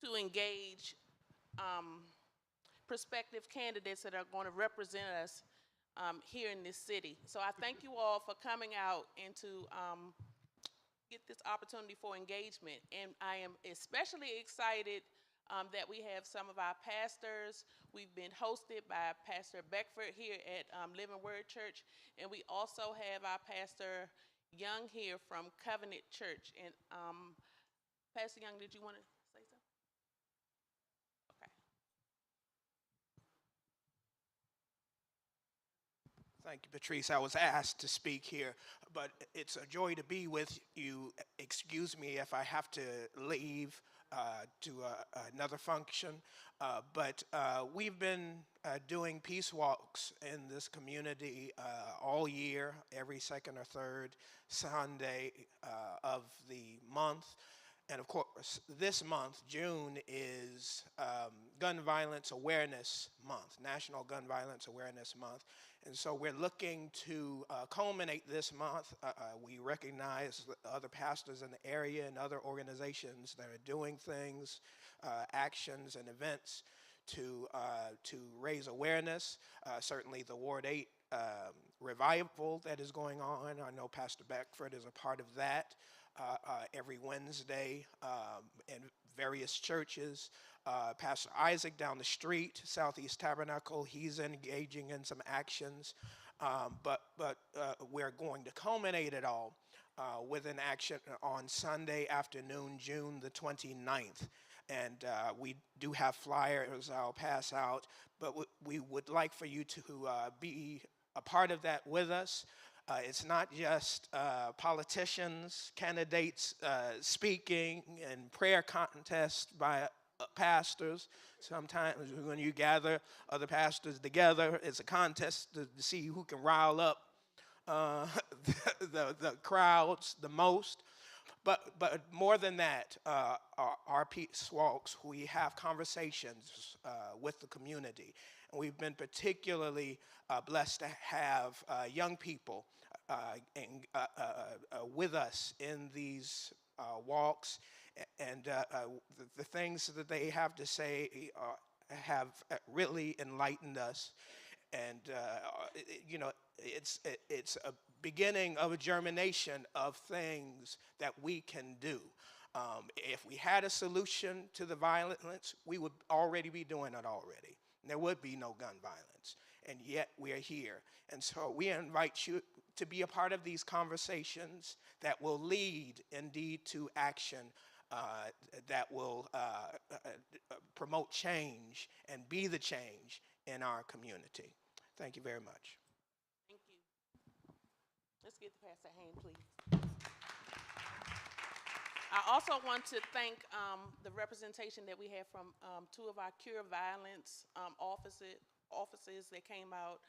to engage prospective candidates that are going to represent us here in this city. So I thank you all for coming out and to get this opportunity for engagement. And I am especially excited that we have some of our pastors. We've been hosted by Pastor Beckford here at Living Word Church, and we also have our Pastor Young here from Covenant Church. And Pastor Young, did you want to say something? Okay. Thank you, Patrice. I was asked to speak here, but it's a joy to be with you. Excuse me if I have to leave to another function, but we've been doing peace walks in this community all year, every second or third Sunday of the month. And of course, this month, June, is Gun Violence Awareness Month, National Gun Violence Awareness Month. And so we're looking to culminate this month. We recognize other pastors in the area and other organizations that are doing things, actions and events to raise awareness. Certainly the Ward 8 revival that is going on. I know Pastor Beckford is a part of that. Every Wednesday in various churches. Pastor Isaac down the street, Southeast Tabernacle, he's engaging in some actions. But we're going to culminate it all with an action on Sunday afternoon, June the 29th. And we do have flyers I'll pass out, but we would like for you to be a part of that with us. It's not just politicians, candidates speaking and prayer contests by pastors. Sometimes when you gather other pastors together, it's a contest to see who can rile up the crowds the most. But more than that, our peace walks, we have conversations with the community. And we've been particularly blessed to have young people with us in these walks. And the things that they have to say have really enlightened us. And, it's a beginning of a germination of things that we can do. If we had a solution to the violence, we would already be doing it already. There would be no gun violence, and yet we are here. And so we invite you to be a part of these conversations that will lead indeed to action that will promote change and be the change in our community. Thank you very much. Thank you. Let's get to Pastor Haynes, please. I also want to thank the representation that we have from two of our Cure Violence offices that came out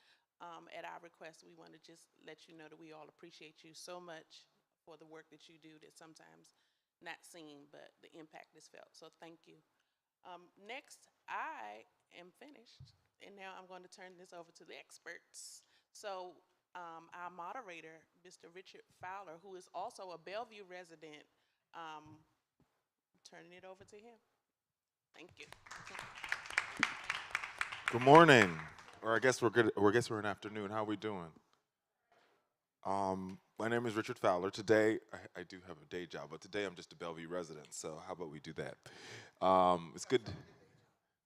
at our request. We want to just let you know that we all appreciate you so much for the work that you do that's sometimes not seen, but the impact is felt. So thank you. Next, I am finished, and now I'm going to turn this over to the experts. So our moderator, Mr. Richard Fowler, who is also a Bellevue resident, turning it over to him. Thank you. Good morning, or I guess we're good. Or I guess we're in afternoon. How are we doing? My name is Richard Fowler. Today, I do have a day job, but today I'm just a Bellevue resident. So how about we do that? It's good.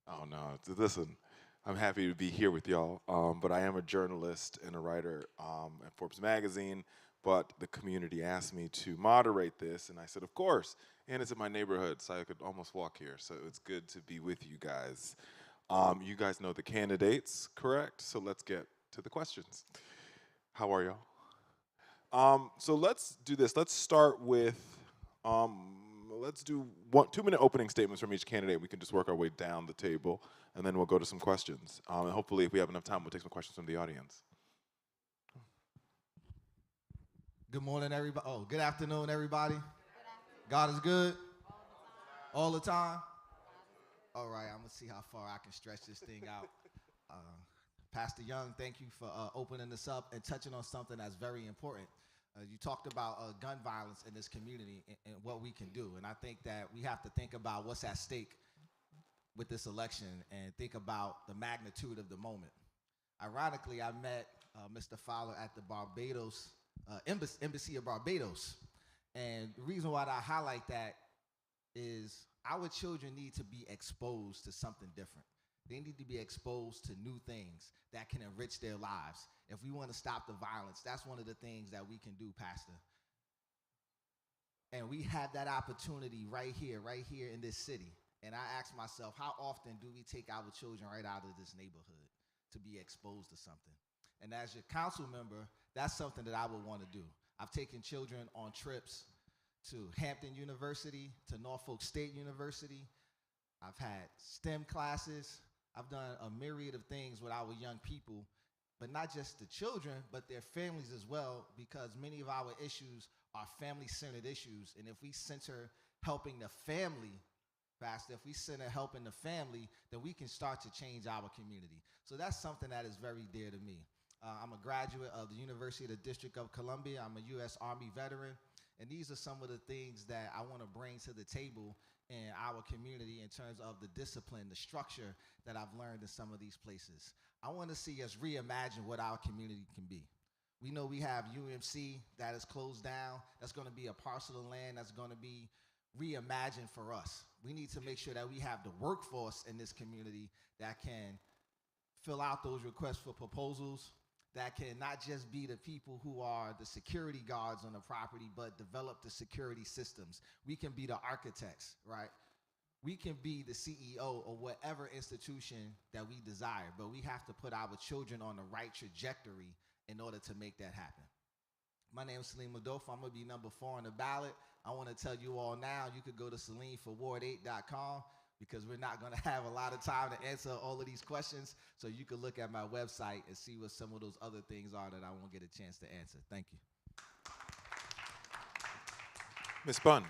Oh no, listen. I'm happy to be here with y'all, but I am a journalist and a writer at Forbes magazine. But the community asked me to moderate this, and I said, of course. And it's in my neighborhood, so I could almost walk here. So it's good to be with you guys. You guys know the candidates, correct? So let's get to the questions. How are y'all? So let's do this. Let's start with, let's do 2-minute opening statements from each candidate. We can just work our way down the table, and then we'll go to some questions. And hopefully, if we have enough time, we'll take some questions from the audience. Good morning, everybody. Oh, good afternoon, everybody. God is good all the time. All right, I'm going to see how far I can stretch this thing out. Pastor Young, thank you for opening this up and touching on something that's very important. You talked about gun violence in this community and what we can do. And I think that we have to think about what's at stake with this election and think about the magnitude of the moment. Ironically, I met Mr. Fowler at the Barbados Embassy of Barbados, and the reason why I highlight that is our children need to be exposed to something different. They need to be exposed to new things that can enrich their lives. If we want to stop the violence, that's one of the things that we can do, Pastor. And we have that opportunity right here in this city. And I ask myself, how often do we take our children right out of this neighborhood to be exposed to something? And as your council member, that's something that I would want to do. I've taken children on trips to Hampton University, to Norfolk State University. I've had STEM classes. I've done a myriad of things with our young people, but not just the children, but their families as well, because many of our issues are family-centered issues. And if we center helping the family, Pastor, if we center helping the family, then we can start to change our community. So that's something that is very dear to me. I'm a graduate of the University of the District of Columbia. I'm a U.S. Army veteran. And these are some of the things that I want to bring to the table in our community in terms of the discipline, the structure that I've learned in some of these places. I want to see us reimagine what our community can be. We know we have UMC that is closed down. That's going to be a parcel of land that's going to be reimagined for us. We need to make sure that we have the workforce in this community that can fill out those requests for proposals, that can not just be the people who are the security guards on the property, but develop the security systems. We can be the architects, right? We can be the CEO of whatever institution that we desire, but we have to put our children on the right trajectory in order to make that happen. My name is Salim Adolfo. I'm going to be number 4 on the ballot. I want to tell you all now, you could go to SalimForWard8.com because we're not going to have a lot of time to answer all of these questions. So you can look at my website and see what some of those other things are that I won't get a chance to answer. Thank you. Ms. Bunn.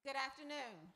Good afternoon.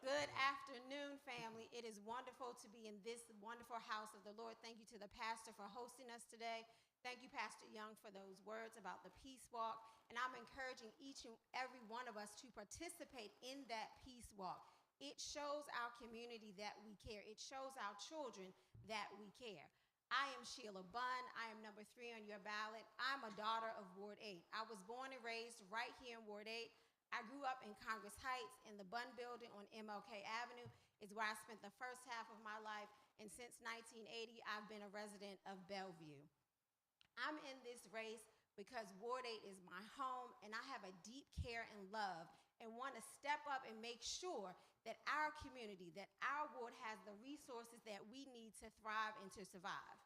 Good afternoon, family. It is wonderful to be in this wonderful house of the Lord. Thank you to the pastor for hosting us today. Thank you, Pastor Young, for those words about the peace walk. And I'm encouraging each and every one of us to participate in that peace walk. It shows our community that we care. It shows our children that we care. I am Sheila Bunn. I am number 3 on your ballot. I'm a daughter of Ward 8. I was born and raised right here in Ward 8. I grew up in Congress Heights in the Bunn Building on MLK Avenue is where I spent the first half of my life, and since 1980, I've been a resident of Bellevue. I'm in this race because Ward 8 is my home, and I have a deep care and love and want to step up and make sure that our community, that our ward has the resources that we need to thrive and to survive.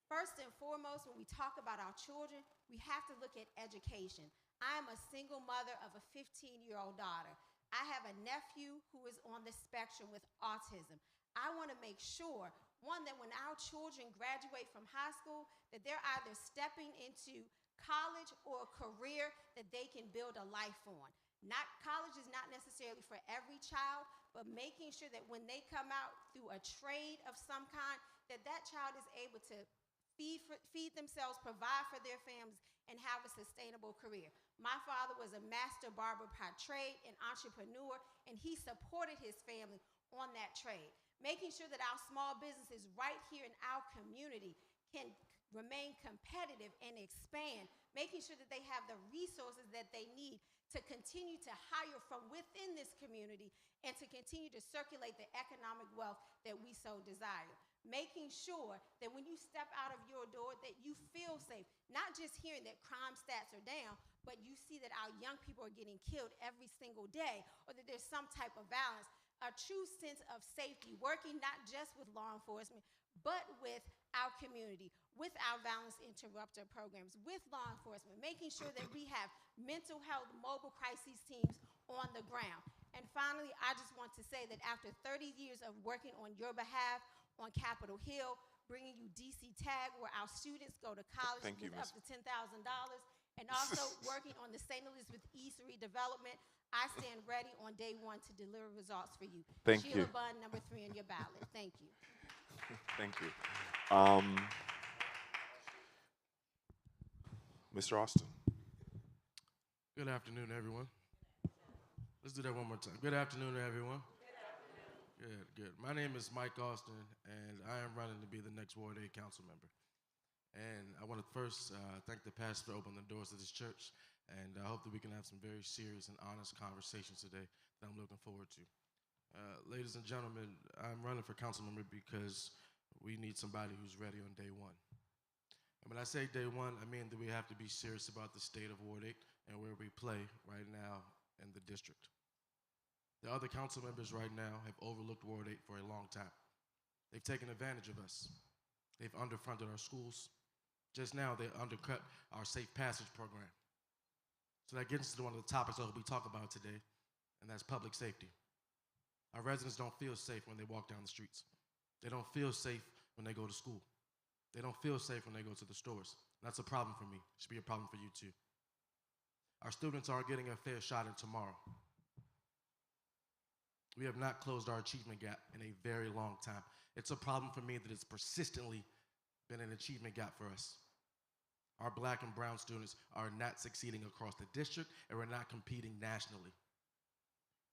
First and foremost, when we talk about our children, we have to look at education. I'm a single mother of a 15-year-old daughter. I have a nephew who is on the spectrum with autism. I want to make sure, one, that when our children graduate from high school, that they're either stepping into college or a career that they can build a life on. College is not necessarily for every child, but making sure that when they come out through a trade of some kind, that that child is able to feed themselves, provide for their families, and have a sustainable career. My father was a master barber by trade, an entrepreneur, and he supported his family on that trade. Making sure that our small businesses right here in our community can remain competitive and expand, making sure that they have the resources that they need to continue to hire from within this community and to continue to circulate the economic wealth that we so desire. Making sure that when you step out of your door that you feel safe, not just hearing that crime stats are down, but you see that our young people are getting killed every single day or that there's some type of violence, a true sense of safety, working not just with law enforcement, but with our community, with our violence interrupter programs, with law enforcement, making sure that we have mental health mobile crises teams on the ground. And finally, I just want to say that after 30 years of working on your behalf on Capitol Hill, bringing you DC Tag, where our students go to college with up to $10,000, and also working on the St. Elizabeth East redevelopment, I stand ready on day 1 to deliver results for you. Thank Sheila you. Bunn, number 3 on your ballot. Thank you. Thank you. Mr. Austin. Good afternoon, everyone. Let's do that one more time. Good afternoon, everyone. Good, good. My name is Mike Austin, and I am running to be the next Ward 8 council member. And I want to first thank the pastor for opening the doors of this church, and I hope that we can have some very serious and honest conversations today that I'm looking forward to. Ladies and gentlemen, I'm running for council member because we need somebody who's ready on day one. And when I say day one, I mean that we have to be serious about the state of Ward 8 and where we play right now in the district. The other council members right now have overlooked Ward 8 for a long time. They've taken advantage of us. They've underfunded our schools. Just now, they undercut our safe passage program. So that gets into one of the topics I hope we talk about today, and that's public safety. Our residents don't feel safe when they walk down the streets. They don't feel safe when they go to school. They don't feel safe when they go to the stores. That's a problem for me. It should be a problem for you too. Our students aren't getting a fair shot at tomorrow. We have not closed our achievement gap in a very long time. It's a problem for me that it's persistently been an achievement gap for us. Our black and brown students are not succeeding across the district, and we're not competing nationally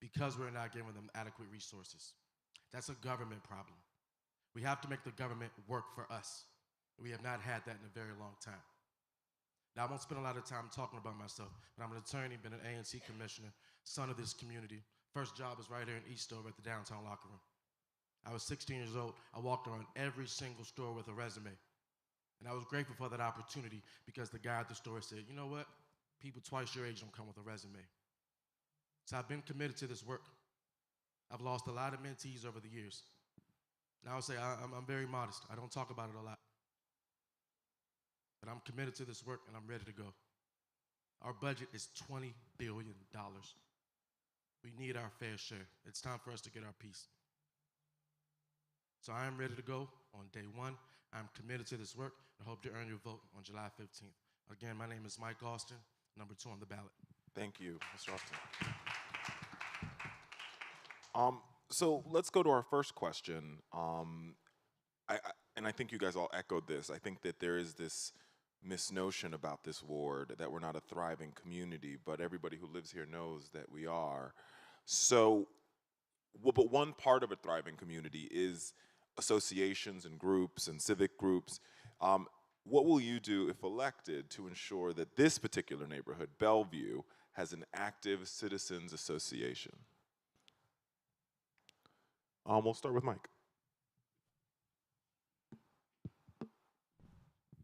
because we're not giving them adequate resources. That's a government problem. We have to make the government work for us. We have not had that in a very long time. Now, I won't spend a lot of time talking about myself, but I'm an attorney, been an A&C commissioner, son of this community. First job was right here in Eastover at the downtown locker room. I was 16 years old. I walked around every single store with a resume. And I was grateful for that opportunity because the guy at the store said, you know what? People twice your age don't come with a resume. So I've been committed to this work. I've lost a lot of mentees over the years. Now I would say I'm very modest. I don't talk about it a lot. But I'm committed to this work and I'm ready to go. Our budget is $20 billion. We need our fair share. It's time for us to get our piece. So I am ready to go on day one. I'm committed to this work and hope to earn your vote on July 15th. Again, my name is Mike Austin, number 2 on the ballot. Thank you, Mr. Austin. So let's go to our first question. And I think you guys all echoed this. I think that there is this misnotion about this ward that we're not a thriving community, but everybody who lives here knows that we are. So, but one part of a thriving community is associations and groups and civic groups. What will you do if elected to ensure that this particular neighborhood, Bellevue, has an active citizens association? We'll start with Mike.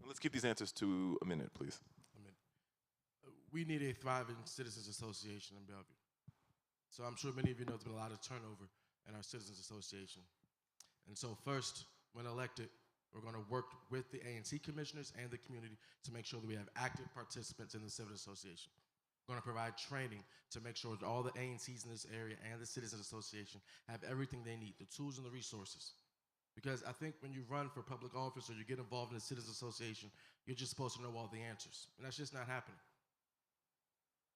Let's keep these answers to a minute, please. We need a thriving citizens association in Bellevue. So I'm sure many of you know there's been a lot of turnover in our citizens association. And so first, when elected, we're going to work with the A&C commissioners and the community to make sure that we have active participants in the civil association. We're going to provide training to make sure that all the A&Cs in this area and the citizens association have everything they need, the tools and the resources. Because I think when you run for public office or you get involved in a citizens association, you're just supposed to know all the answers. And that's just not happening.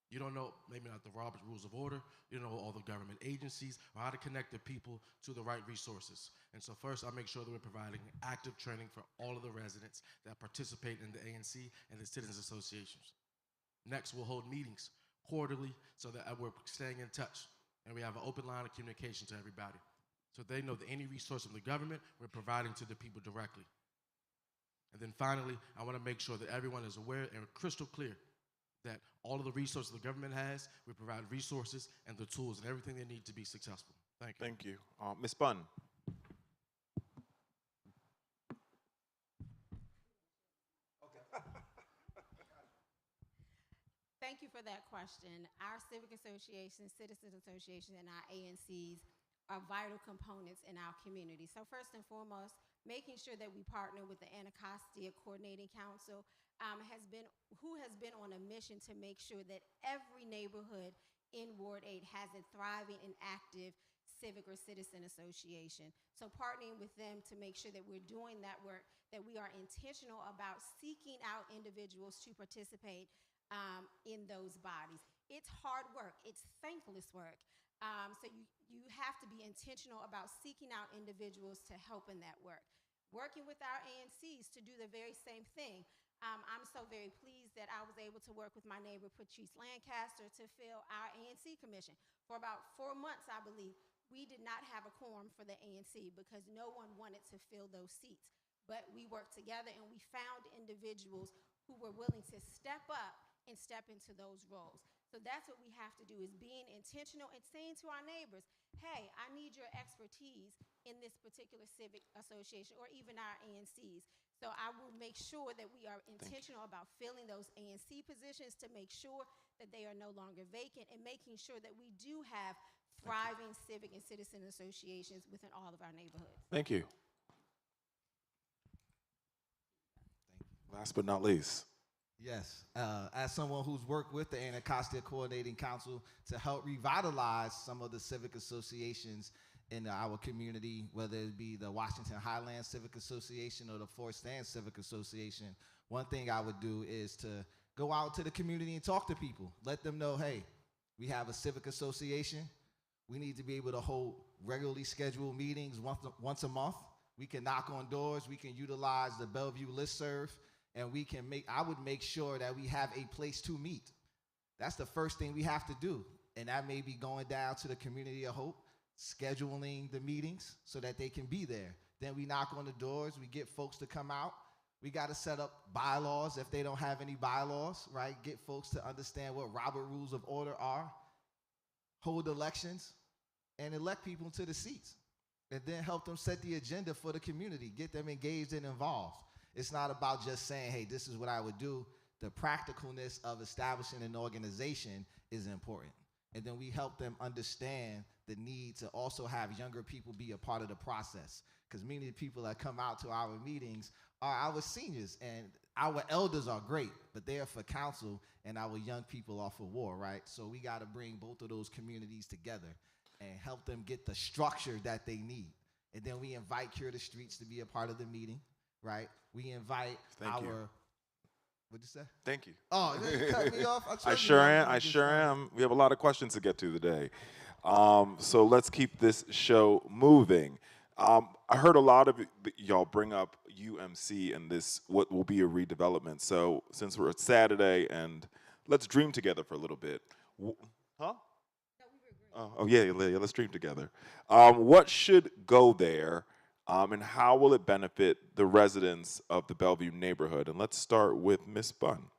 You don't know, maybe not the Robert's Rules of Order, you don't know all the government agencies or how to connect the people to the right resources. And so first, I'll make sure that we're providing active training for all of the residents that participate in the A&C and the citizens associations. Next, we'll hold meetings quarterly so that we're staying in touch and we have an open line of communication to everybody. So they know that any resource from the government, we're providing to the people directly. And then finally, I want to make sure that everyone is aware and crystal clear that all of the resources the government has, we provide resources and the tools and everything they need to be successful. Thank you. Thank you. Ms. Bunn. Thank you for that question. Our civic associations, citizens associations, and our ANCs are vital components in our community. So first and foremost, making sure that we partner with the Anacostia Coordinating Council, who has been on a mission to make sure that every neighborhood in Ward 8 has a thriving and active civic or citizen association. So partnering with them to make sure that we're doing that work, that we are intentional about seeking out individuals to participate in those bodies. It's hard work. It's thankless work. So you have to be intentional about seeking out individuals to help in that work. Working with our ANCs to do the very same thing. I'm so very pleased that I was able to work with my neighbor Patrice Lancaster to fill our ANC commission. For about 4 months, I believe, we did not have a quorum for the ANC because no one wanted to fill those seats. But we worked together and we found individuals who were willing to step up and step into those roles. So that's what we have to do, is being intentional and saying to our neighbors, hey, I need your expertise in this particular civic association, or even our ANCs. So I will make sure that we are intentional about filling those ANC positions to make sure that they are no longer vacant, and making sure that we do have thriving civic and citizen associations within all of our neighborhoods. Thank you. Last but not least. Yes, as someone who's worked with the Anacostia Coordinating Council to help revitalize some of the civic associations in our community, whether it be the Washington Highlands Civic Association or the Fort Stand Civic Association, one thing I would do is to go out to the community and talk to people. Let them know, hey, we have a civic association. We need to be able to hold regularly scheduled meetings once a month. We can knock on doors. We can utilize the Bellevue listserv. And I would make sure that we have a place to meet. That's the first thing we have to do. And that may be going down to the Community of Hope, scheduling the meetings so that they can be there. Then we knock on the doors, we get folks to come out. We got to set up bylaws if they don't have any bylaws, right? Get folks to understand what Robert Rules of Order are, hold elections, and elect people to the seats. And then help them set the agenda for the community, get them engaged and involved. It's not about just saying, hey, this is what I would do. The practicalness of establishing an organization is important. And then we help them understand the need to also have younger people be a part of the process. Because many of the people that come out to our meetings are our seniors, and our elders are great, but they're for council, and our young people are for war, right? So we got to bring both of those communities together and help them get the structure that they need. And then we invite Cure the Streets to be a part of the meeting. Right? We invite Thank you. What'd you say? Thank you. Oh, you cut me off? I sure am. We have a lot of questions to get to today. So let's keep this show moving. I heard a lot of y'all bring up UMC and this, what will be a redevelopment. So since we're at Saturday, and let's dream together for a little bit. Huh? Oh yeah, let's dream together. What should go there? And how will it benefit the residents of the Bellevue neighborhood? And let's start with Ms. Bunn.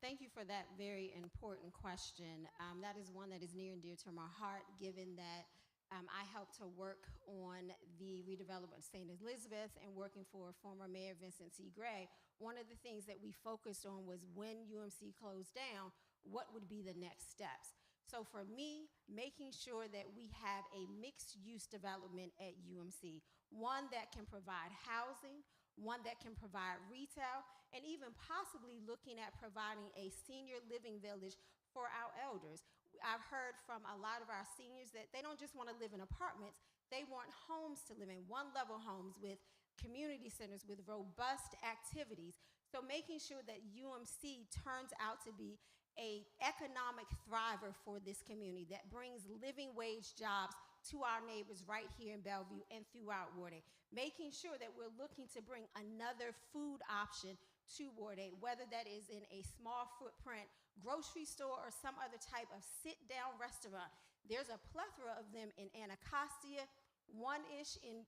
Thank you for that very important question. That is one that is near and dear to my heart, given that I helped to work on the redevelopment of St. Elizabeth and working for former Mayor Vincent C. Gray. One of the things that we focused on was, when UMC closed down, what would be the next steps? So for me, making sure that we have a mixed-use development at UMC, one that can provide housing, one that can provide retail, and even possibly looking at providing a senior living village for our elders. I've heard from a lot of our seniors that they don't just want to live in apartments, they want homes to live in, one-level homes with community centers with robust activities. So making sure that UMC turns out to be an economic thriver for this community that brings living wage jobs to our neighbors right here in Bellevue and throughout Ward 8. Making sure that we're looking to bring another food option to Ward 8, whether that is in a small footprint grocery store or some other type of sit-down restaurant. There's a plethora of them in Anacostia, one-ish in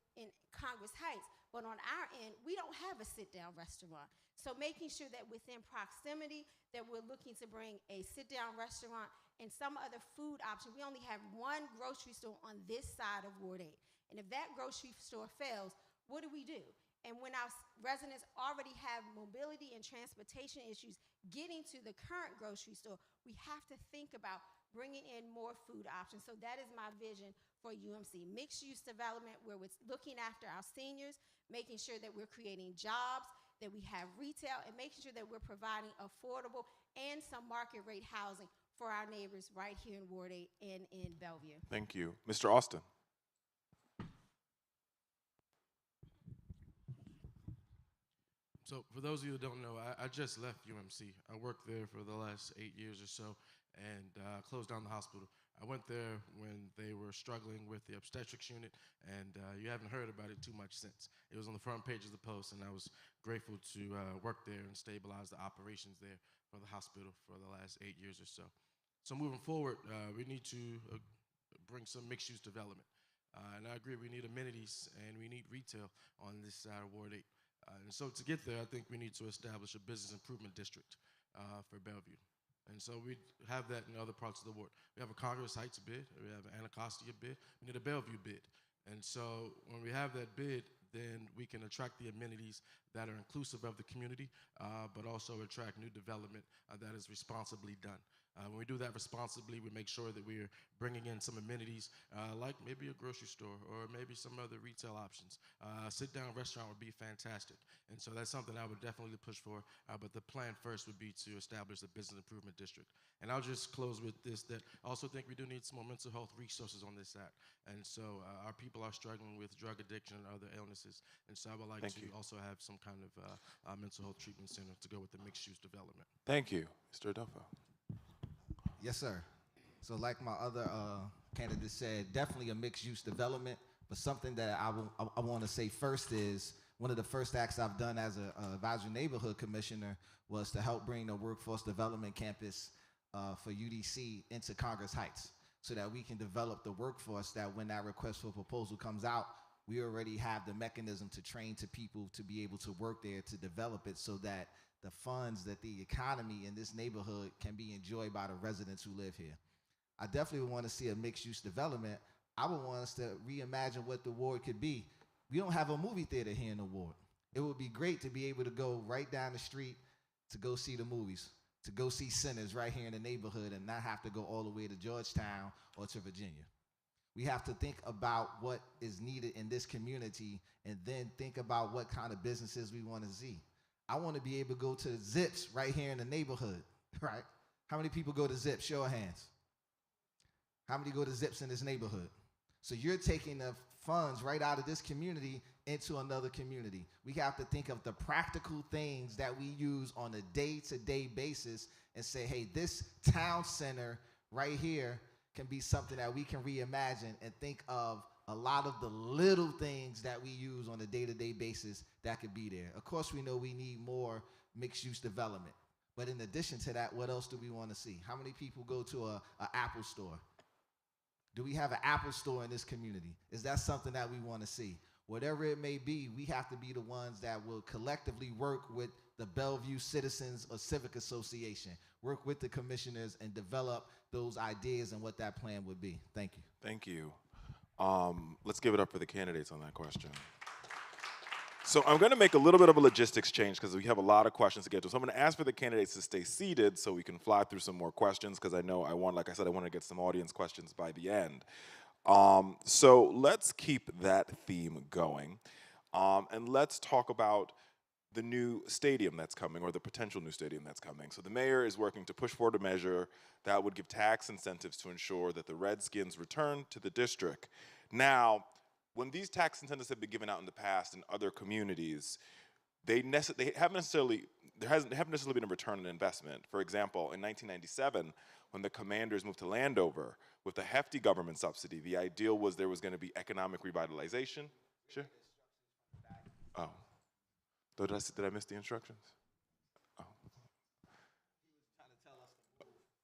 Congress Heights, but on our end, we don't have a sit-down restaurant. So making sure that within proximity that we're looking to bring a sit-down restaurant and some other food option. We only have one grocery store on this side of Ward 8. And if that grocery store fails, what do? And when our residents already have mobility and transportation issues getting to the current grocery store, we have to think about bringing in more food options. So that is my vision for UMC. Mixed-use development where we're looking after our seniors, making sure that we're creating jobs, that we have retail, and making sure that we're providing affordable and some market rate housing for our neighbors right here in Ward 8 and in Bellevue. Thank you. Mr. Austin. So for those of you who don't know, I just left UMC. I worked there for the last 8 years or so and closed down the hospital. I went there when they were struggling with the obstetrics unit, and you haven't heard about it too much since. It was on the front page of the Post, and I was grateful to work there and stabilize the operations there for the hospital for the last 8 years or so. So moving forward, we need to bring some mixed-use development. And I agree, we need amenities and we need retail on this side of Ward 8. And so to get there, I think we need to establish a business improvement district for Bellevue. And so we have that in other parts of the ward. We have a Congress Heights bid, we have an Anacostia bid, we need a Bellevue bid. And so when we have that bid, then we can attract the amenities that are inclusive of the community, but also attract new development that is responsibly done. When we do that responsibly, we make sure that we're bringing in some amenities like maybe a grocery store or maybe some other retail options. A sit-down restaurant would be fantastic. And so that's something I would definitely push for. But the plan first would be to establish a business improvement district. And I'll just close with this, that I also think we do need some more mental health resources on this side. And so our people are struggling with drug addiction and other illnesses. And so I would like to also have some kind of mental health treatment center to go with the mixed-use development. Thank you. Mr. Adolfo. Yes, sir. So like my other candidate said, definitely a mixed-use development, but something that I want to say first is one of the first acts I've done as an advisory neighborhood commissioner was to help bring the workforce development campus for UDC into Congress Heights so that we can develop the workforce that when that request for proposal comes out, we already have the mechanism to train to people to be able to work there to develop it so that the funds that the economy in this neighborhood can be enjoyed by the residents who live here. I definitely want to see a mixed-use development. I would want us to reimagine what the ward could be. We don't have a movie theater here in the ward. It would be great to be able to go right down the street to go see the movies, to go see Sinners right here in the neighborhood and not have to go all the way to Georgetown or to Virginia. We have to think about what is needed in this community and then think about what kind of businesses we want to see. I want to be able to go to Zips right here in the neighborhood, right? How many people go to Zips? Show of hands. How many go to Zips in this neighborhood? So you're taking the funds right out of this community into another community. We have to think of the practical things that we use on a day-to-day basis and say, hey, this town center right here can be something that we can reimagine and think of a lot of the little things that we use on a day-to-day basis that could be there. Of course, we know we need more mixed-use development. But in addition to that, what else do we want to see? How many people go to an Apple store? Do we have an Apple store in this community? Is that something that we want to see? Whatever it may be, we have to be the ones that will collectively work with the Bellevue Citizens or Civic Association, work with the commissioners and develop those ideas and what that plan would be. Thank you. Thank you. Let's give it up for the candidates on that question. So I'm going to make a little bit of a logistics change because we have a lot of questions to get to. So I'm going to ask for the candidates to stay seated so we can fly through some more questions because I know like I said, I want to get some audience questions by the end. So let's keep that theme going. And let's talk about the new stadium that's coming or the potential new stadium that's coming. So the mayor is working to push forward a measure that would give tax incentives to ensure that the Redskins return to the district. Now, when these tax incentives have been given out in the past in other communities, they haven't necessarily been a return on investment. For example, in 1997, when the Commanders moved to Landover with a hefty government subsidy, the ideal was there was going to be economic revitalization. Sure. Oh. Did I miss the instructions?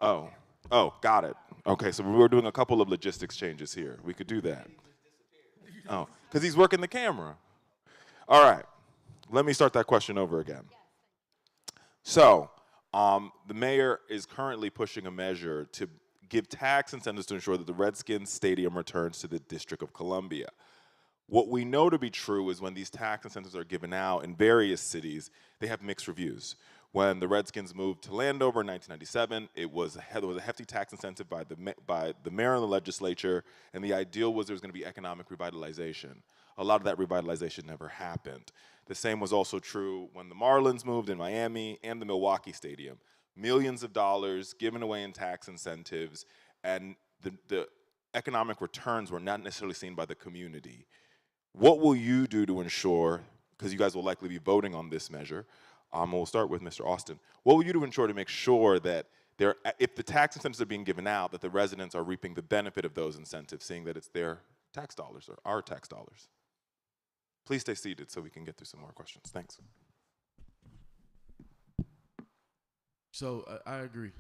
Oh. Oh, got it. Okay, so we were doing a couple of logistics changes here. We could do that. Oh, because he's working the camera. All right, let me start that question over again. So, the mayor is currently pushing a measure to give tax incentives to ensure that the Redskins Stadium returns to the District of Columbia. What we know to be true is when these tax incentives are given out in various cities, they have mixed reviews. When the Redskins moved to Landover in 1997, there was a hefty tax incentive by the mayor and the legislature, and the ideal was there was going to be economic revitalization. A lot of that revitalization never happened. The same was also true when the Marlins moved in Miami and the Milwaukee Stadium. Millions of dollars given away in tax incentives, and the economic returns were not necessarily seen by the community. What will you do to ensure because you guys will likely be voting on this measure. We'll start with Mr. Austin. What will you do to ensure to make sure that if the tax incentives are being given out, that the residents are reaping the benefit of those incentives, seeing that it's their tax dollars or our tax dollars? Please stay seated so we can get through some more questions. Thanks. So I agree.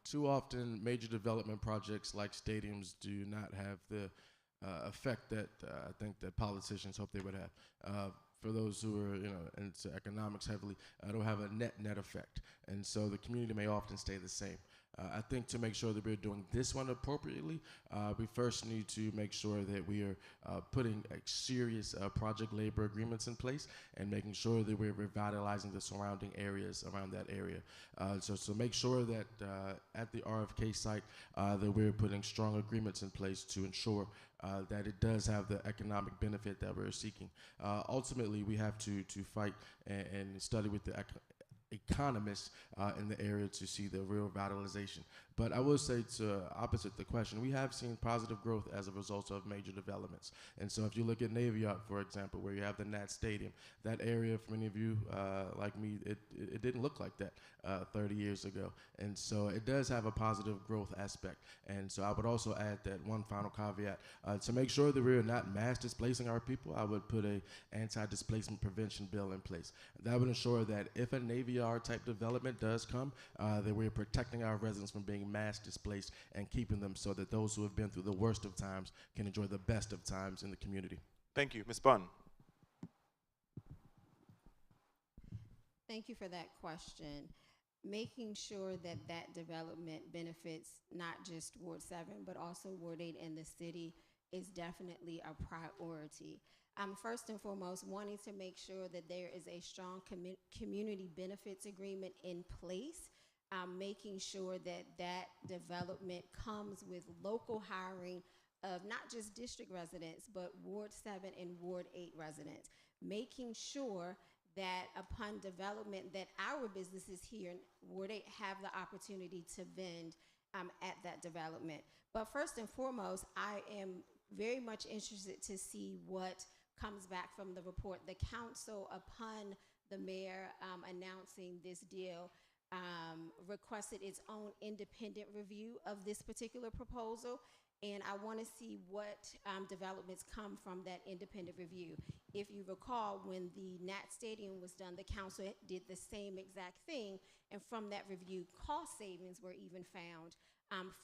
Too often, major development projects like stadiums do not have the effect that I think that politicians hope they would have. For those who are, into economics heavily, it'll have a net effect, and so the community may often stay the same. I think to make sure that we're doing this one appropriately, we first need to make sure that we are putting serious project labor agreements in place and making sure that we're revitalizing the surrounding areas around that area. So make sure that at the RFK site that we're putting strong agreements in place to ensure that it does have the economic benefit that we're seeking. Ultimately, we have to fight and study with the economists in the area to see the real revitalization. But I will say, to opposite the question, we have seen positive growth as a result of major developments. And so if you look at Navy Yard, for example, where you have the Nat Stadium, that area, for many of you like me, it didn't look like that 30 years ago. And so it does have a positive growth aspect. And so I would also add that one final caveat. To make sure that we're not mass displacing our people, I would put a anti-displacement prevention bill in place. That would ensure that if a Navy Yard type development does come, that we're protecting our residents from being mass displaced and keeping them so that those who have been through the worst of times can enjoy the best of times in the community. Thank you. Ms. Bunn. Thank you for that question. Making sure that that development benefits not just Ward 7, but also Ward 8 and the city is definitely a priority. First and foremost, wanting to make sure that there is a strong community benefits agreement in place, making sure that that development comes with local hiring of not just district residents, but Ward 7 and Ward 8 residents, making sure that upon development that our businesses here in Ward 8 have the opportunity to vend at that development. But first and foremost, I am very much interested to see what comes back from the report. The council, upon the mayor announcing this deal, requested its own independent review of this particular proposal, and I want to see what developments come from that independent review. If you recall, when the Nat Stadium was done, the council did the same exact thing, and from that review, cost savings were even found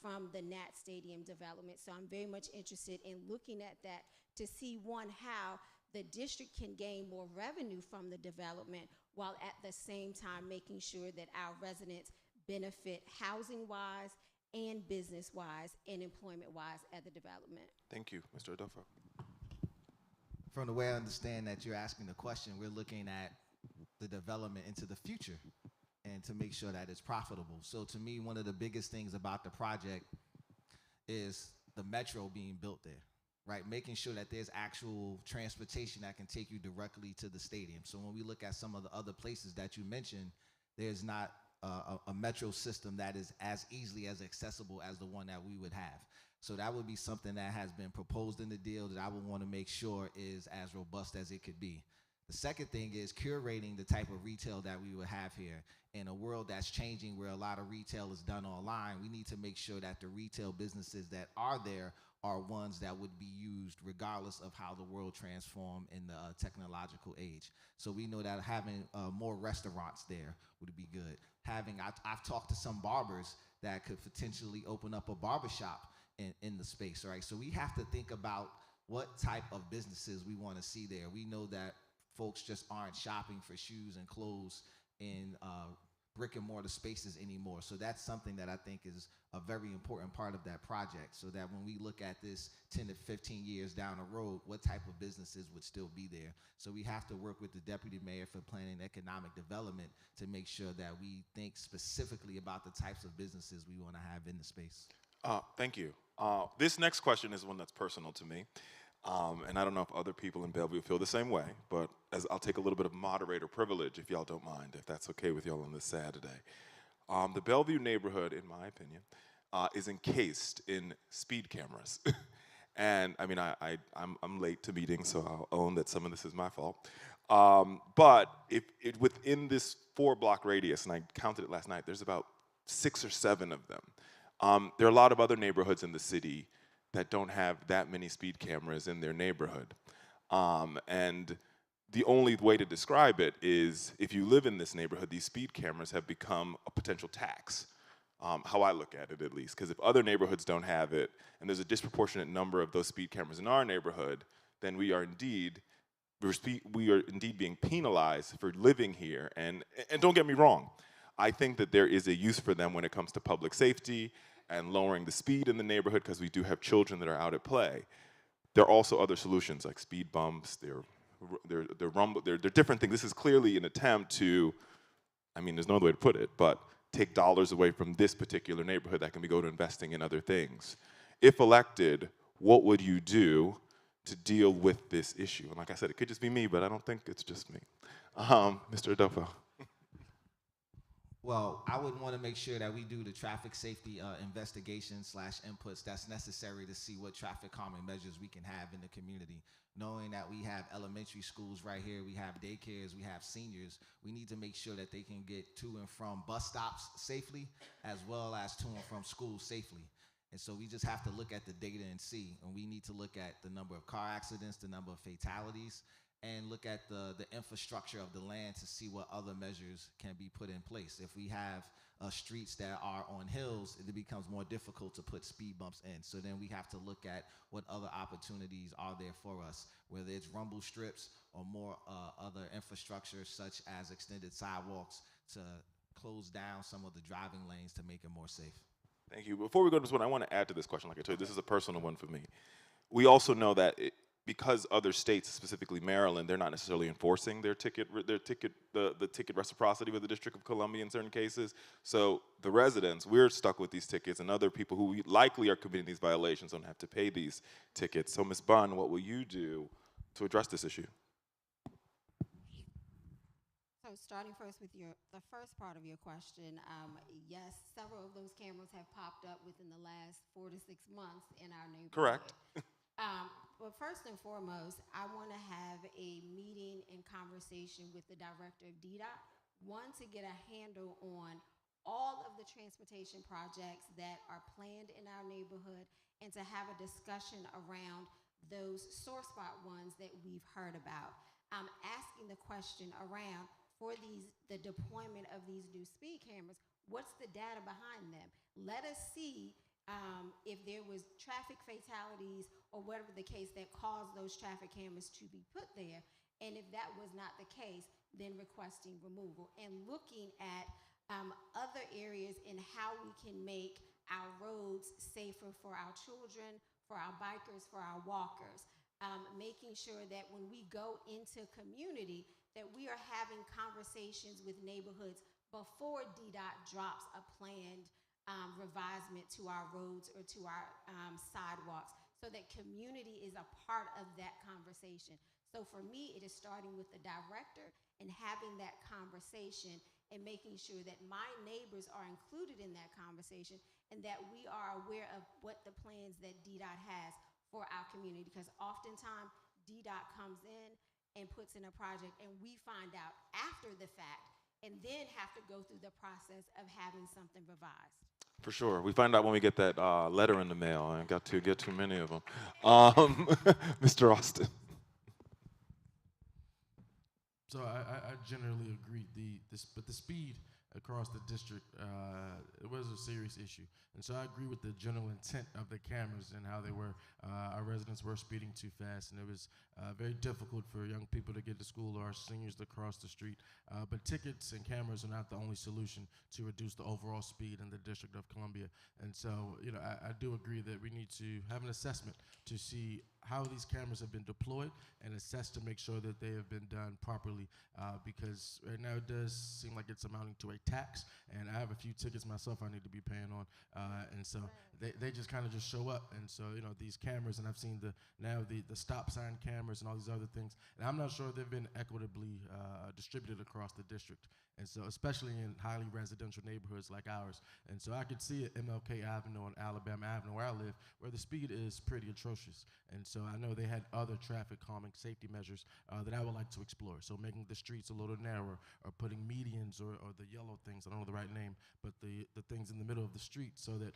from the Nat Stadium development. So I'm very much interested in looking at that to see, one, how the district can gain more revenue from the development while at the same time making sure that our residents benefit housing-wise and business-wise and employment-wise at the development. Thank you. Mr. Adolfo. From the way I understand that you're asking the question, we're looking at the development into the future and to make sure that it's profitable. So to me, one of the biggest things about the project is the metro being built there, right? Making sure that there's actual transportation that can take you directly to the stadium. So when we look at some of the other places that you mentioned, there's not a metro system that is as easily as accessible as the one that we would have. So that would be something that has been proposed in the deal that I would want to make sure is as robust as it could be. The second thing is curating the type of retail that we would have here. In a world that's changing where a lot of retail is done online, we need to make sure that the retail businesses that are there are ones that would be used regardless of how the world transforms in the technological age. So we know that having more restaurants there would be good. I've talked to some barbers that could potentially open up a barbershop in the space, right? So we have to think about what type of businesses we want to see there. We know that folks just aren't shopping for shoes and clothes in brick and mortar spaces anymore. So that's something that I think is a very important part of that project, so that when we look at this 10 to 15 years down the road, what type of businesses would still be there. So we have to work with the deputy mayor for planning and economic development to make sure that we think specifically about the types of businesses we want to have in the space. Thank you. This next question is one that's personal to me. And I don't know if other people in Bellevue feel the same way, but as I'll take a little bit of moderator privilege, if y'all don't mind, if that's okay with y'all on this Saturday. The Bellevue neighborhood, in my opinion, is encased in speed cameras. And I mean, I'm late to meetings, so I'll own that some of this is my fault. But within this 4-block radius, and I counted it last night, there's about 6 or 7 of them. There are a lot of other neighborhoods in the city that don't have that many speed cameras in their neighborhood. And the only way to describe it is if you live in this neighborhood, these speed cameras have become a potential tax. How I look at it, at least, because if other neighborhoods don't have it, and there's a disproportionate number of those speed cameras in our neighborhood, then we are indeed being penalized for living here. And don't get me wrong, I think that there is a use for them when it comes to public safety and lowering the speed in the neighborhood, because we do have children that are out at play. There are also other solutions like speed bumps. They're different things. This is clearly an attempt to, I mean, there's no other way to put it, but take dollars away from this particular neighborhood that can go to investing in other things. If elected, what would you do to deal with this issue? And like I said, it could just be me, but I don't think it's just me. Mr. Adolfo. Well, I would want to make sure that we do the traffic safety investigation/inputs that's necessary to see what traffic calming measures we can have in the community. Knowing that we have elementary schools right here, we have daycares, we have seniors, we need to make sure that they can get to and from bus stops safely, as well as to and from school safely. And so we just have to look at the data and see, and we need to look at the number of car accidents, the number of fatalities, and look at the infrastructure of the land to see what other measures can be put in place. If we have streets that are on hills, it becomes more difficult to put speed bumps in. So then we have to look at what other opportunities are there for us, whether it's rumble strips or more other infrastructure such as extended sidewalks to close down some of the driving lanes to make it more safe. Thank you. Before we go to this one, I want to add to this question. Like I told you, this is a personal one for me. We also know that because other states, specifically Maryland, they're not necessarily enforcing the ticket reciprocity with the District of Columbia in certain cases. So the residents, we're stuck with these tickets, and other people who likely are committing these violations don't have to pay these tickets. So Ms. Bunn, what will you do to address this issue? So starting first with the first part of your question, yes, several of those cameras have popped up within the last 4 to 6 months in our neighborhood. Correct. But first and foremost, I want to have a meeting and conversation with the director of DDOT, one, to get a handle on all of the transportation projects that are planned in our neighborhood, and to have a discussion around those sore spot ones that we've heard about. I'm asking the question around, for the deployment of these new speed cameras, what's the data behind them? Let us see if there was traffic fatalities or whatever the case that caused those traffic cameras to be put there. And if that was not the case, then requesting removal and looking at other areas in how we can make our roads safer for our children, for our bikers, for our walkers. Making sure that when we go into community, that we are having conversations with neighborhoods before DDOT drops a planned revisement to our roads or to our sidewalks, so that community is a part of that conversation. So for me, it is starting with the director and having that conversation and making sure that my neighbors are included in that conversation, and that we are aware of what the plans that DDOT has for our community, because oftentimes DDOT comes in and puts in a project and we find out after the fact and then have to go through the process of having something revised. For sure. We find out when we get that letter in the mail. I got to get too many of them. Mr. Austin. So I generally agree. But the speed across the district, it was a serious issue. And so I agree with the general intent of the cameras and how they were. Our residents were speeding too fast, and it was very difficult for young people to get to school or our seniors to cross the street. But tickets and cameras are not the only solution to reduce the overall speed in the District of Columbia. And so, I do agree that we need to have an assessment to see how these cameras have been deployed and assess to make sure that they have been done properly, because right now it does seem like it's amounting to a tax, and I have a few tickets myself I need to be paying on, and so they just kind of just show up. And so these cameras, and I've seen the stop sign cameras and all these other things, and I'm not sure they've been equitably distributed across the district, and so especially in highly residential neighborhoods like ours. And so I could see it MLK Avenue and Alabama Avenue where I live, where the speed is pretty atrocious. And so I know they had other traffic calming safety measures that I would like to explore. So making the streets a little narrower, or putting medians or the yellow things, I don't know the right name, but the things in the middle of the street, so that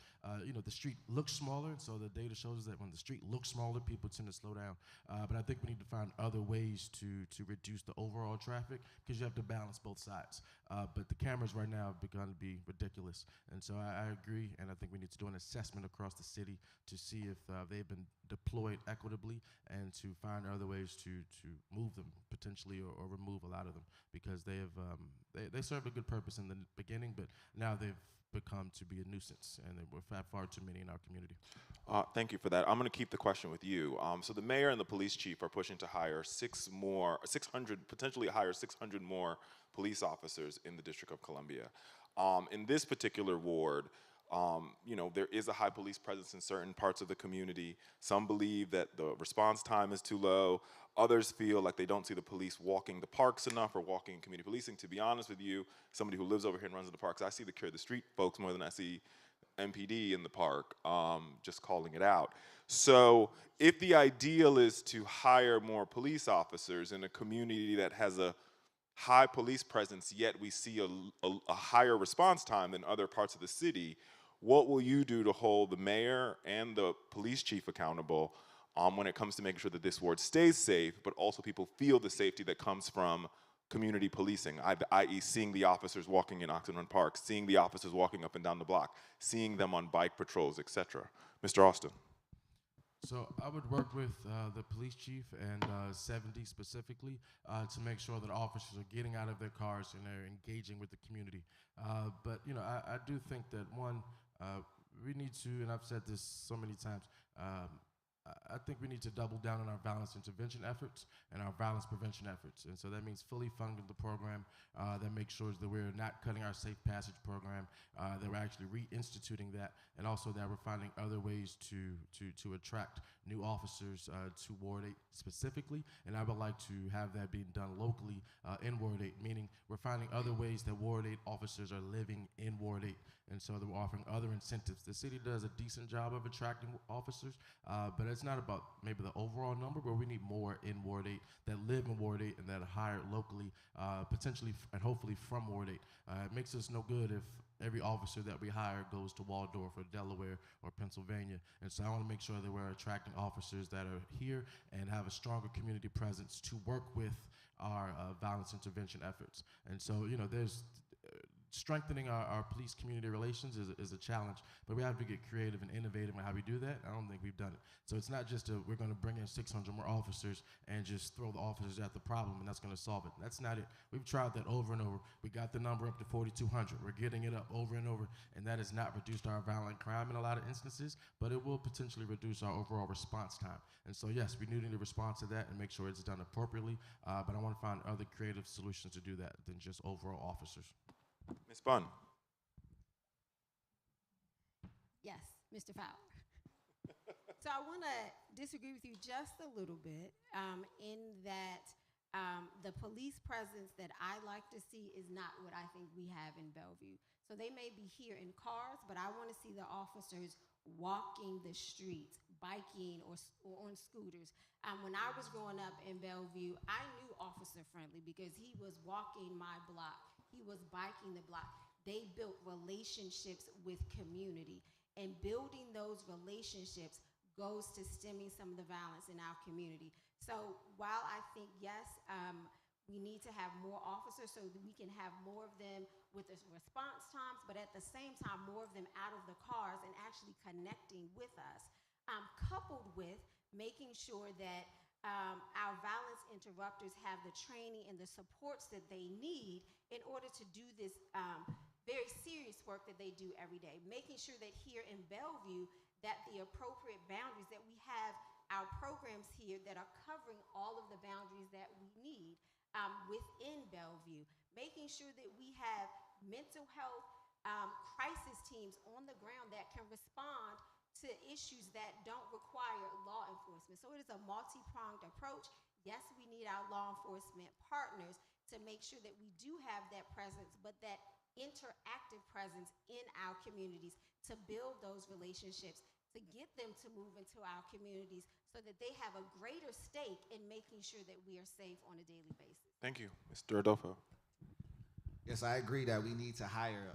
the street looks smaller. And so the data shows that when the street looks smaller, people tend to slow down. But I think we need to find other ways to reduce the overall traffic, because you have to balance both sides. But the cameras right now have begun to be ridiculous. And so I agree, and I think we need to do an assessment across the city to see if they've been deployed equitably, and to find other ways to move them potentially, or remove a lot of them, because they have they served a good purpose in the beginning, but now they've become to be a nuisance, and we're far too many in our community. Thank you for that. I'm going to keep the question with you. So the mayor and the police chief are pushing to hire 600, potentially hire 600 more police officers in the District of Columbia. In this particular ward, there is a high police presence in certain parts of the community. Some believe that the response time is too low. Others feel like they don't see the police walking the parks enough, or walking in community policing. To be honest with you, somebody who lives over here and runs in the parks, I see the Cure the Street folks more than I see MPD in the park, just calling it out. So if the ideal is to hire more police officers in a community that has a high police presence, yet we see a higher response time than other parts of the city, what will you do to hold the mayor and the police chief accountable when it comes to making sure that this ward stays safe, but also people feel the safety that comes from community policing, i.e. seeing the officers walking in Oxen Run Park, seeing the officers walking up and down the block, seeing them on bike patrols, etc. Mr. Austin. So I would work with the police chief and 70 specifically to make sure that officers are getting out of their cars and they're engaging with the community. But I do think that we need to, and I've said this so many times, I think we need to double down on our violence intervention efforts and our violence prevention efforts. And so that means fully funding the program, that makes sure that we're not cutting our safe passage program, that we're actually reinstituting that, and also that we're finding other ways to attract new officers to Ward 8 specifically. And I would like to have that being done locally in Ward 8, meaning we're finding other ways that Ward 8 officers are living in Ward 8. And so that we're offering other incentives. The city does a decent job of attracting officers, but it's not about maybe the overall number, but we need more in Ward 8 that live in Ward 8 and that are hired locally, potentially and hopefully from Ward 8. It makes us no good if every officer that we hire goes to Waldorf or Delaware or Pennsylvania. And so I want to make sure that we're attracting officers that are here and have a stronger community presence to work with our violence intervention efforts. And so, there's strengthening our police community relations is a challenge, but we have to get creative and innovative in how we do that. I don't think we've done it. So it's not just we're going to bring in 600 more officers and just throw the officers at the problem and that's going to solve it. That's not it. We've tried that over and over. We got the number up to 4,200. We're getting it up over and over, and that has not reduced our violent crime in a lot of instances, but it will potentially reduce our overall response time. And so yes, we need to respond to that and make sure it's done appropriately, but I want to find other creative solutions to do that than just overall officers. Ms. Bunn. Yes, Mr. Fowler. So I want to disagree with you just a little bit in that the police presence that I like to see is not what I think we have in Bellevue. So they may be here in cars, but I want to see the officers walking the streets, biking or on scooters. When I was growing up in Bellevue, I knew Officer Friendly because he was walking my block. He was biking the block. They built relationships with community, and building those relationships goes to stemming some of the violence in our community. So while I think, yes, we need to have more officers so that we can have more of them with the response times, but at the same time, more of them out of the cars and actually connecting with us, coupled with making sure that our violence interrupters have the training and the supports that they need in order to do this very serious work that they do every day. Making sure that here in Bellevue, that the appropriate boundaries, that we have our programs here that are covering all of the boundaries that we need within Bellevue. Making sure that we have mental health crisis teams on the ground that can respond to issues that don't require law enforcement. So it is a multi-pronged approach. Yes, we need our law enforcement partners to make sure that we do have that presence, but that interactive presence in our communities to build those relationships, to get them to move into our communities so that they have a greater stake in making sure that we are safe on a daily basis. Thank you. Mr. Adolfo. Yes, I agree that we need to hire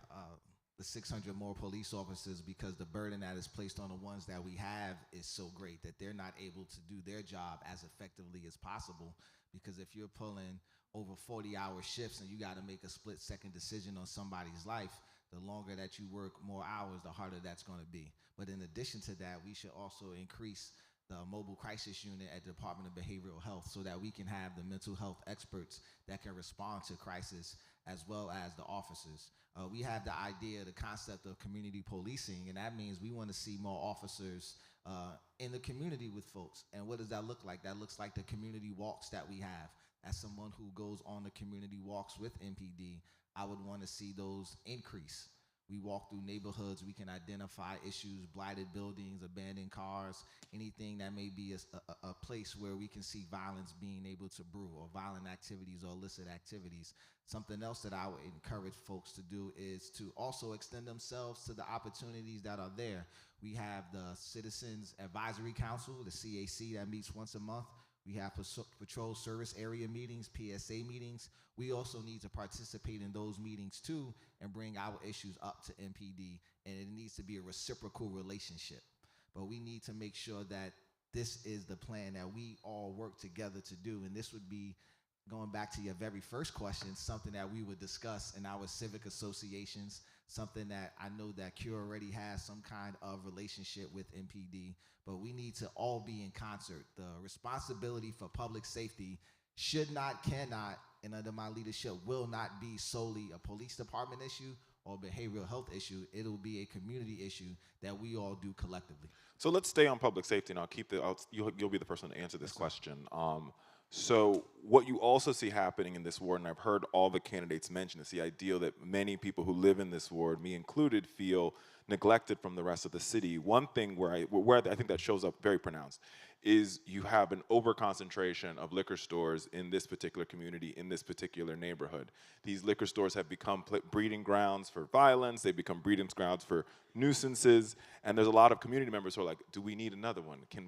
the 600 more police officers because the burden that is placed on the ones that we have is so great that they're not able to do their job as effectively as possible. Because if you're pulling over 40-hour shifts and you got to make a split-second decision on somebody's life, the longer that you work more hours, the harder that's going to be. But in addition to that, we should also increase the mobile crisis unit at the Department of Behavioral Health so that we can have the mental health experts that can respond to crisis as well as the officers. We have the idea, the concept of community policing, and that means we want to see more officers in the community with folks. And what does that look like? That looks like the community walks that we have. As someone who goes on the community walks with MPD, I would want to see those increase. We walk through neighborhoods, we can identify issues, blighted buildings, abandoned cars, anything that may be a place where we can see violence being able to brew, or violent activities or illicit activities. Something else that I would encourage folks to do is to also extend themselves to the opportunities that are there. We have the Citizens Advisory Council, the CAC, that meets once a month. We have patrol service area meetings, PSA meetings. We also need to participate in those meetings too and bring our issues up to MPD, and it needs to be a reciprocal relationship. But we need to make sure that this is the plan that we all work together to do, and this would be, going back to your very first question, something that we would discuss in our civic associations, something that I know that CURE already has some kind of relationship with MPD, but we need to all be in concert. The responsibility for public safety should not, cannot, and under my leadership will not be solely a police department issue or behavioral health issue. It'll be a community issue that we all do collectively. So let's stay on public safety, and you'll be the person to answer this question. So what you also see happening in this ward, and I've heard all the candidates mention, is the idea that many people who live in this ward, me included, feel neglected from the rest of the city. One thing where I think that shows up very pronounced is you have an overconcentration of liquor stores in this particular community, in this particular neighborhood. These liquor stores have become breeding grounds for violence, they've become breeding grounds for nuisances, and there's a lot of community members who are like, do we need another one? Do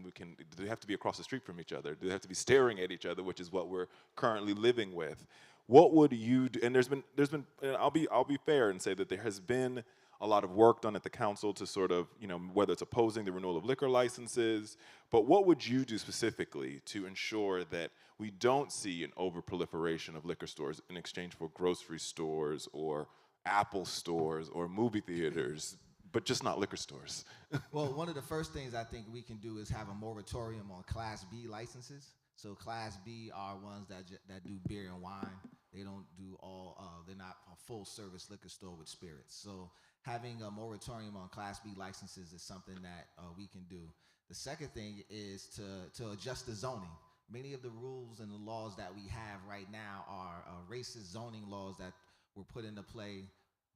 they have to be across the street from each other? Do they have to be staring at each other, which is what we're currently living with? What would you do? And there's been, and I'll be fair and say that there has been a lot of work done at the council to sort of, whether it's opposing the renewal of liquor licenses, but what would you do specifically to ensure that we don't see an overproliferation of liquor stores in exchange for grocery stores or Apple stores or movie theaters, but just not liquor stores? Well, one of the first things I think we can do is have a moratorium on Class B licenses. So Class B are ones that do beer and wine. They don't do they're not a full service liquor store with spirits. So having a moratorium on Class B licenses is something that we can do. The second thing is to adjust the zoning. Many of the rules and the laws that we have right now are racist zoning laws that were put into play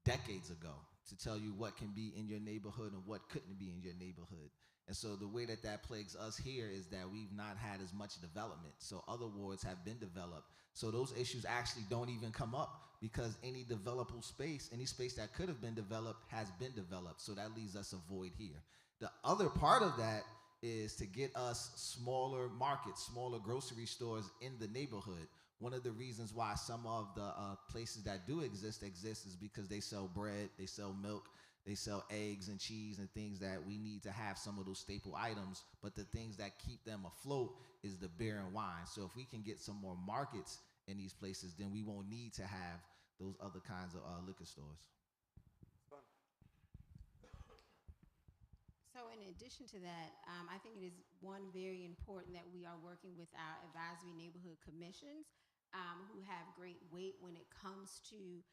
decades ago to tell you what can be in your neighborhood and what couldn't be in your neighborhood. And so the way that plagues us here is that we've not had as much development. So other wards have been developed. So those issues actually don't even come up because any developable space, any space that could have been developed has been developed. So that leaves us a void here. The other part of that is to get us smaller markets, smaller grocery stores in the neighborhood. One of the reasons why some of the places that do exist is because they sell bread, they sell milk, they sell eggs and cheese and things that we need to have some of those staple items, but the things that keep them afloat is the beer and wine. So if we can get some more markets in these places, then we won't need to have those other kinds of liquor stores. So in addition to that, I think it is very important that we are working with our advisory neighborhood commissions who have great weight when it comes to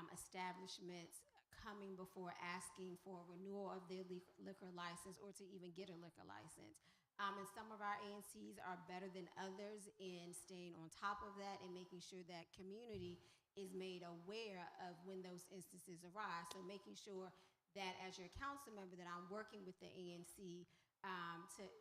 establishments coming before asking for a renewal of their liquor license or to even get a liquor license. And some of our ANCs are better than others in staying on top of that and making sure that community is made aware of when those instances arise. So making sure that as your council member that I'm working with the ANC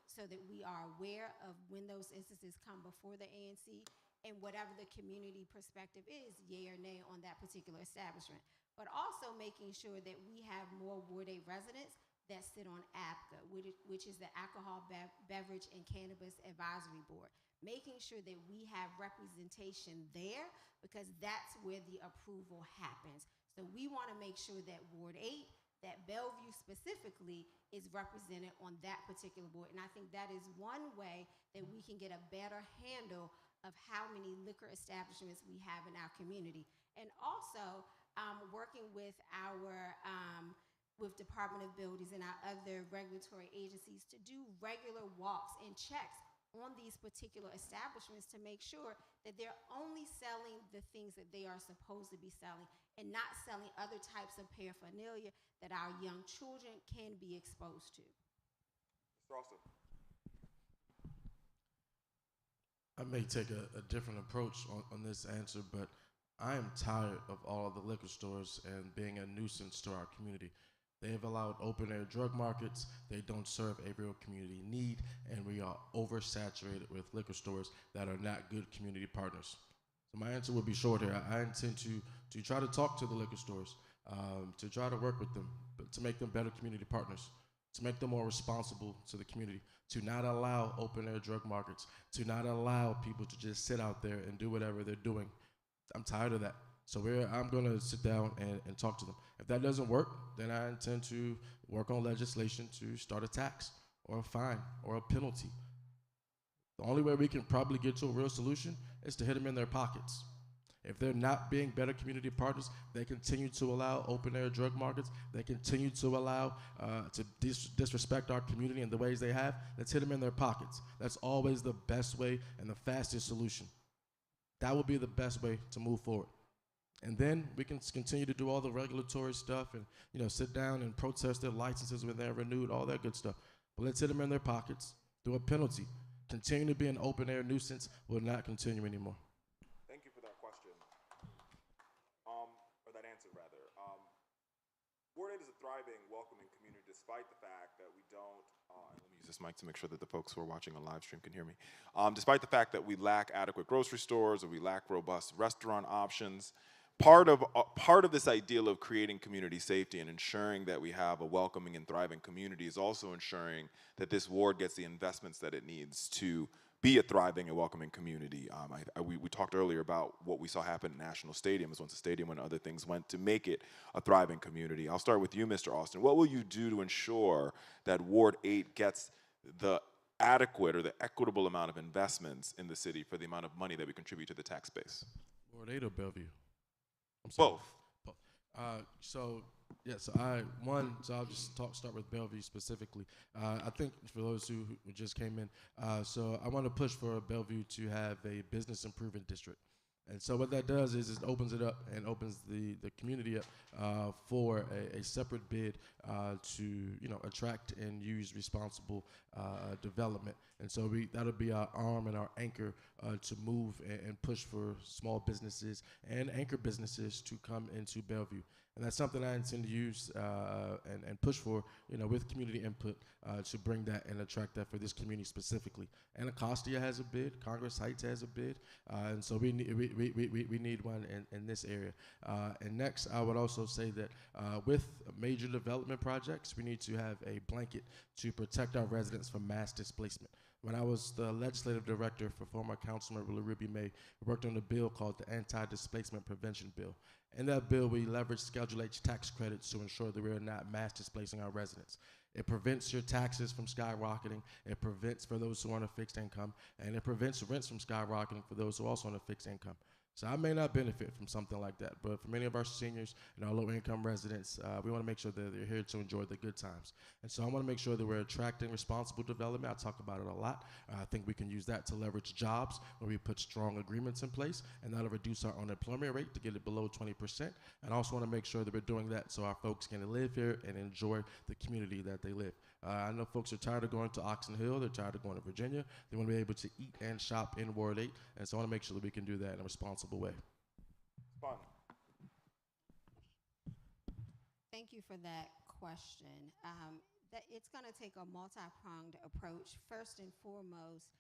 so that we are aware of when those instances come before the ANC and whatever the community perspective is, yay or nay on that particular establishment. But also making sure that we have more Ward 8 residents that sit on APCA, which is the Alcohol, Beverage, and Cannabis Advisory Board. Making sure that we have representation there because that's where the approval happens. So we want to make sure that Ward 8, that Bellevue specifically, is represented on that particular board. And I think that is one way that we can get a better handle of how many liquor establishments we have in our community. And also working with our with Department of Buildings and our other regulatory agencies to do regular walks and checks on these particular establishments to make sure that they're only selling the things that they are supposed to be selling and not selling other types of paraphernalia that our young children can be exposed to. Mr. Austin. I may take a different approach on this answer, but I am tired of all of the liquor stores and being a nuisance to our community. They have allowed open-air drug markets. They don't serve a real community need, and we are oversaturated with liquor stores that are not good community partners. So my answer would be short here. I intend to try to talk to the liquor stores, to try to work with them, but to make them better community partners, to make them more responsible to the community, to not allow open-air drug markets, to not allow people to just sit out there and do whatever they're doing. I'm tired of that. So I'm going to sit down and talk to them. If that doesn't work, then I intend to work on legislation to start a tax or a fine or a penalty. The only way we can probably get to a real solution is to hit them in their pockets. If they're not being better community partners, they continue to allow open-air drug markets, they continue to allow to disrespect our community in the ways they have, let's hit them in their pockets. That's always the best way and the fastest solution. That will be the best way to move forward. And then we can continue to do all the regulatory stuff and, sit down and protest their licenses when they're renewed, all that good stuff. But let's hit them in their pockets, do a penalty. Continue to be an open-air nuisance will not continue anymore. Thank you for that question, or that answer, rather. Ward 8 is a thriving, welcoming community despite the fact that we don't, let me use this mic to make sure that the folks who are watching on live stream can hear me. Despite the fact that we lack adequate grocery stores or we lack robust restaurant options, part of this ideal of creating community safety and ensuring that we have a welcoming and thriving community is also ensuring that this ward gets the investments that it needs to be a thriving and welcoming community. We talked earlier about what we saw happen at National Stadium, as once a stadium when other things went to make it a thriving community. I'll start with you, Mr. Austin. What will you do to ensure that Ward 8 gets the adequate or the equitable amount of investments in the city for the amount of money that we contribute to the tax base? Ward 8 or Bellevue? I'm sorry. Both. So I'll just start with Bellevue specifically. I think for those who just came in, so I want to push for Bellevue to have a business improvement district. And so what that does is it opens it up and opens the community up for a separate bid to attract and use responsible development. And so that'll be our arm and our anchor to move and push for small businesses and anchor businesses to come into Bellevue. And that's something I intend to use and push for, with community input to bring that and attract that for this community specifically. Anacostia has a bid, Congress Heights has a bid, and so we need one in this area. And next, I would also say that with major development projects, we need to have a blanket to protect our residents from mass displacement. When I was the legislative director for former Councilmember Ruby May, we worked on a bill called the Anti-Displacement Prevention Bill. In that bill, we leveraged Schedule H tax credits to ensure that we are not mass displacing our residents. It prevents your taxes from skyrocketing. It prevents for those who are on a fixed income, and it prevents rents from skyrocketing for those who are also on a fixed income. So I may not benefit from something like that, but for many of our seniors and our low-income residents, we want to make sure that they're here to enjoy the good times. And so I want to make sure that we're attracting responsible development. I talk about it a lot. I think we can use that to leverage jobs where we put strong agreements in place, and that'll reduce our unemployment rate to get it below 20%. And I also want to make sure that we're doing that so our folks can live here and enjoy the community that they live. I know folks are tired of going to Oxon Hill. They're tired of going to Virginia. They want to be able to eat and shop in Ward 8. And so I want to make sure that we can do that in a responsible way. Fun. Thank you for that question. That it's going to take a multi-pronged approach. First and foremost,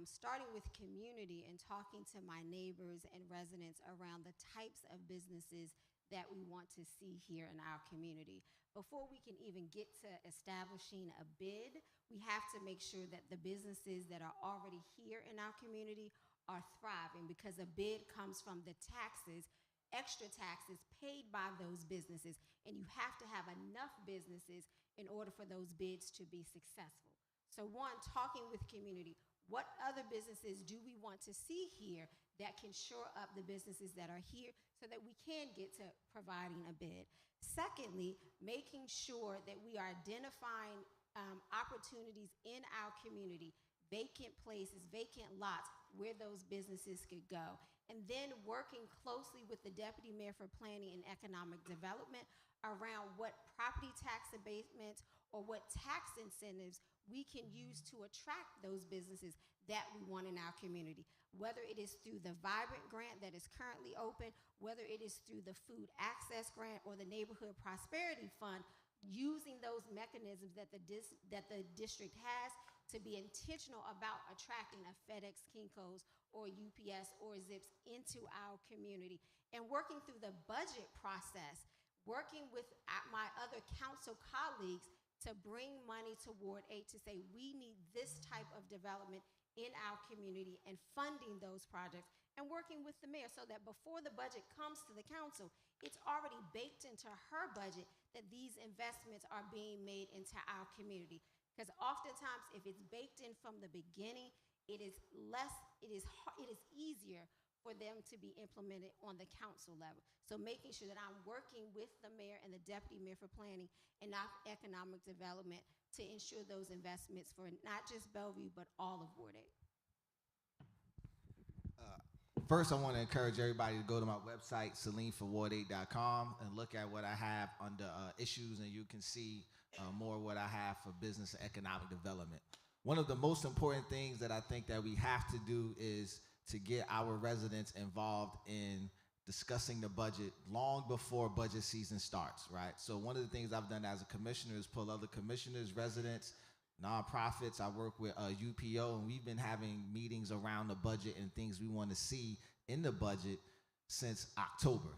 starting with community and talking to my neighbors and residents around the types of businesses that we want to see here in our community. Before we can even get to establishing a bid, we have to make sure that the businesses that are already here in our community are thriving, because a bid comes from the taxes, extra taxes paid by those businesses, and you have to have enough businesses in order for those bids to be successful. So one, talking with community, what other businesses do we want to see here that can shore up the businesses that are here so that we can get to providing a bid? Secondly, making sure that we are identifying opportunities in our community, vacant places, vacant lots where those businesses could go. And then working closely with the Deputy Mayor for Planning and Economic Development around what property tax abatements or what tax incentives we can use to attract those businesses that we want in our community. Whether it is through the Vibrant Grant that is currently open, whether it is through the Food Access Grant or the Neighborhood Prosperity Fund, using those mechanisms that the district has to be intentional about attracting a FedEx, Kinko's, or UPS or Zips into our community, and working through the budget process, working with my other council colleagues to bring money toward aid, to say we need this type of development in our community and funding those projects, and working with the mayor so that before the budget comes to the council, it's already baked into her budget that these investments are being made into our community. Because oftentimes, if it's baked in from the beginning, it is easier for them to be implemented on the council level. So making sure that I'm working with the mayor and the deputy mayor for planning and economic development to ensure those investments for not just Bellevue, but all of Ward 8. First, I want to encourage everybody to go to my website, CelineForWard8.com, and look at what I have under issues, and you can see more what I have for business and economic development. One of the most important things that I think that we have to do is to get our residents involved in discussing the budget long before budget season starts, right? So one of the things I've done as a commissioner is pull other commissioners, residents, nonprofits. I work with UPO, and we've been having meetings around the budget and things we want to see in the budget since October.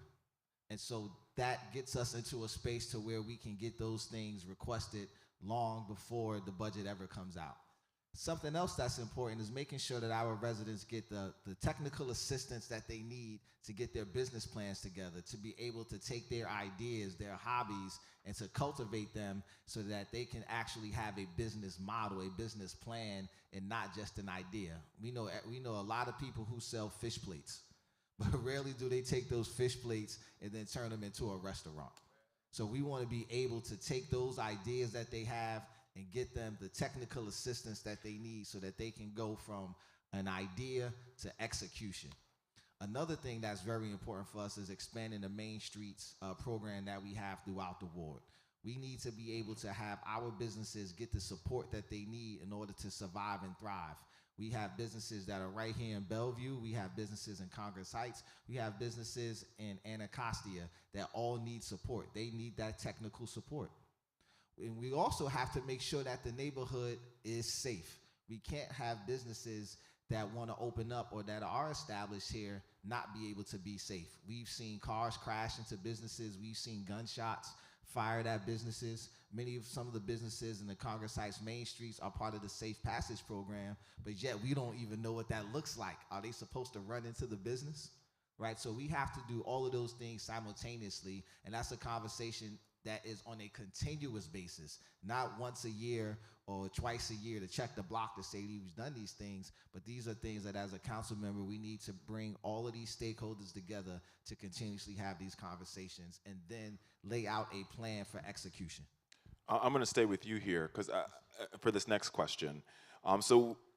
And so that gets us into a space to where we can get those things requested long before the budget ever comes out. Something else that's important is making sure that our residents get the technical assistance that they need to get their business plans together, to be able to take their ideas, their hobbies, and to cultivate them so that they can actually have a business model, a business plan, and not just an idea. We know a lot of people who sell fish plates, but rarely do they take those fish plates and then turn them into a restaurant. So we want to be able to take those ideas that they have and get them the technical assistance that they need so that they can go from an idea to execution. Another thing that's very important for us is expanding the Main Streets program that we have throughout the ward. We need to be able to have our businesses get the support that they need in order to survive and thrive. We have businesses that are right here in Bellevue. We have businesses in Congress Heights. We have businesses in Anacostia that all need support. They need that technical support. And we also have to make sure that the neighborhood is safe. We can't have businesses that want to open up or that are established here not be able to be safe. We've seen cars crash into businesses. We've seen gunshots fired at businesses. Some of the businesses in the Congress Heights Main Streets are part of the Safe Passage program, but yet we don't even know what that looks like. Are they supposed to run into the business? Right? So we have to do all of those things simultaneously, and that's a conversation that is on a continuous basis, not once a year or twice a year to check the block to say we've done these things, but these are things that as a council member, we need to bring all of these stakeholders together to continuously have these conversations and then lay out a plan for execution. I'm going to stay with you here because for this next question.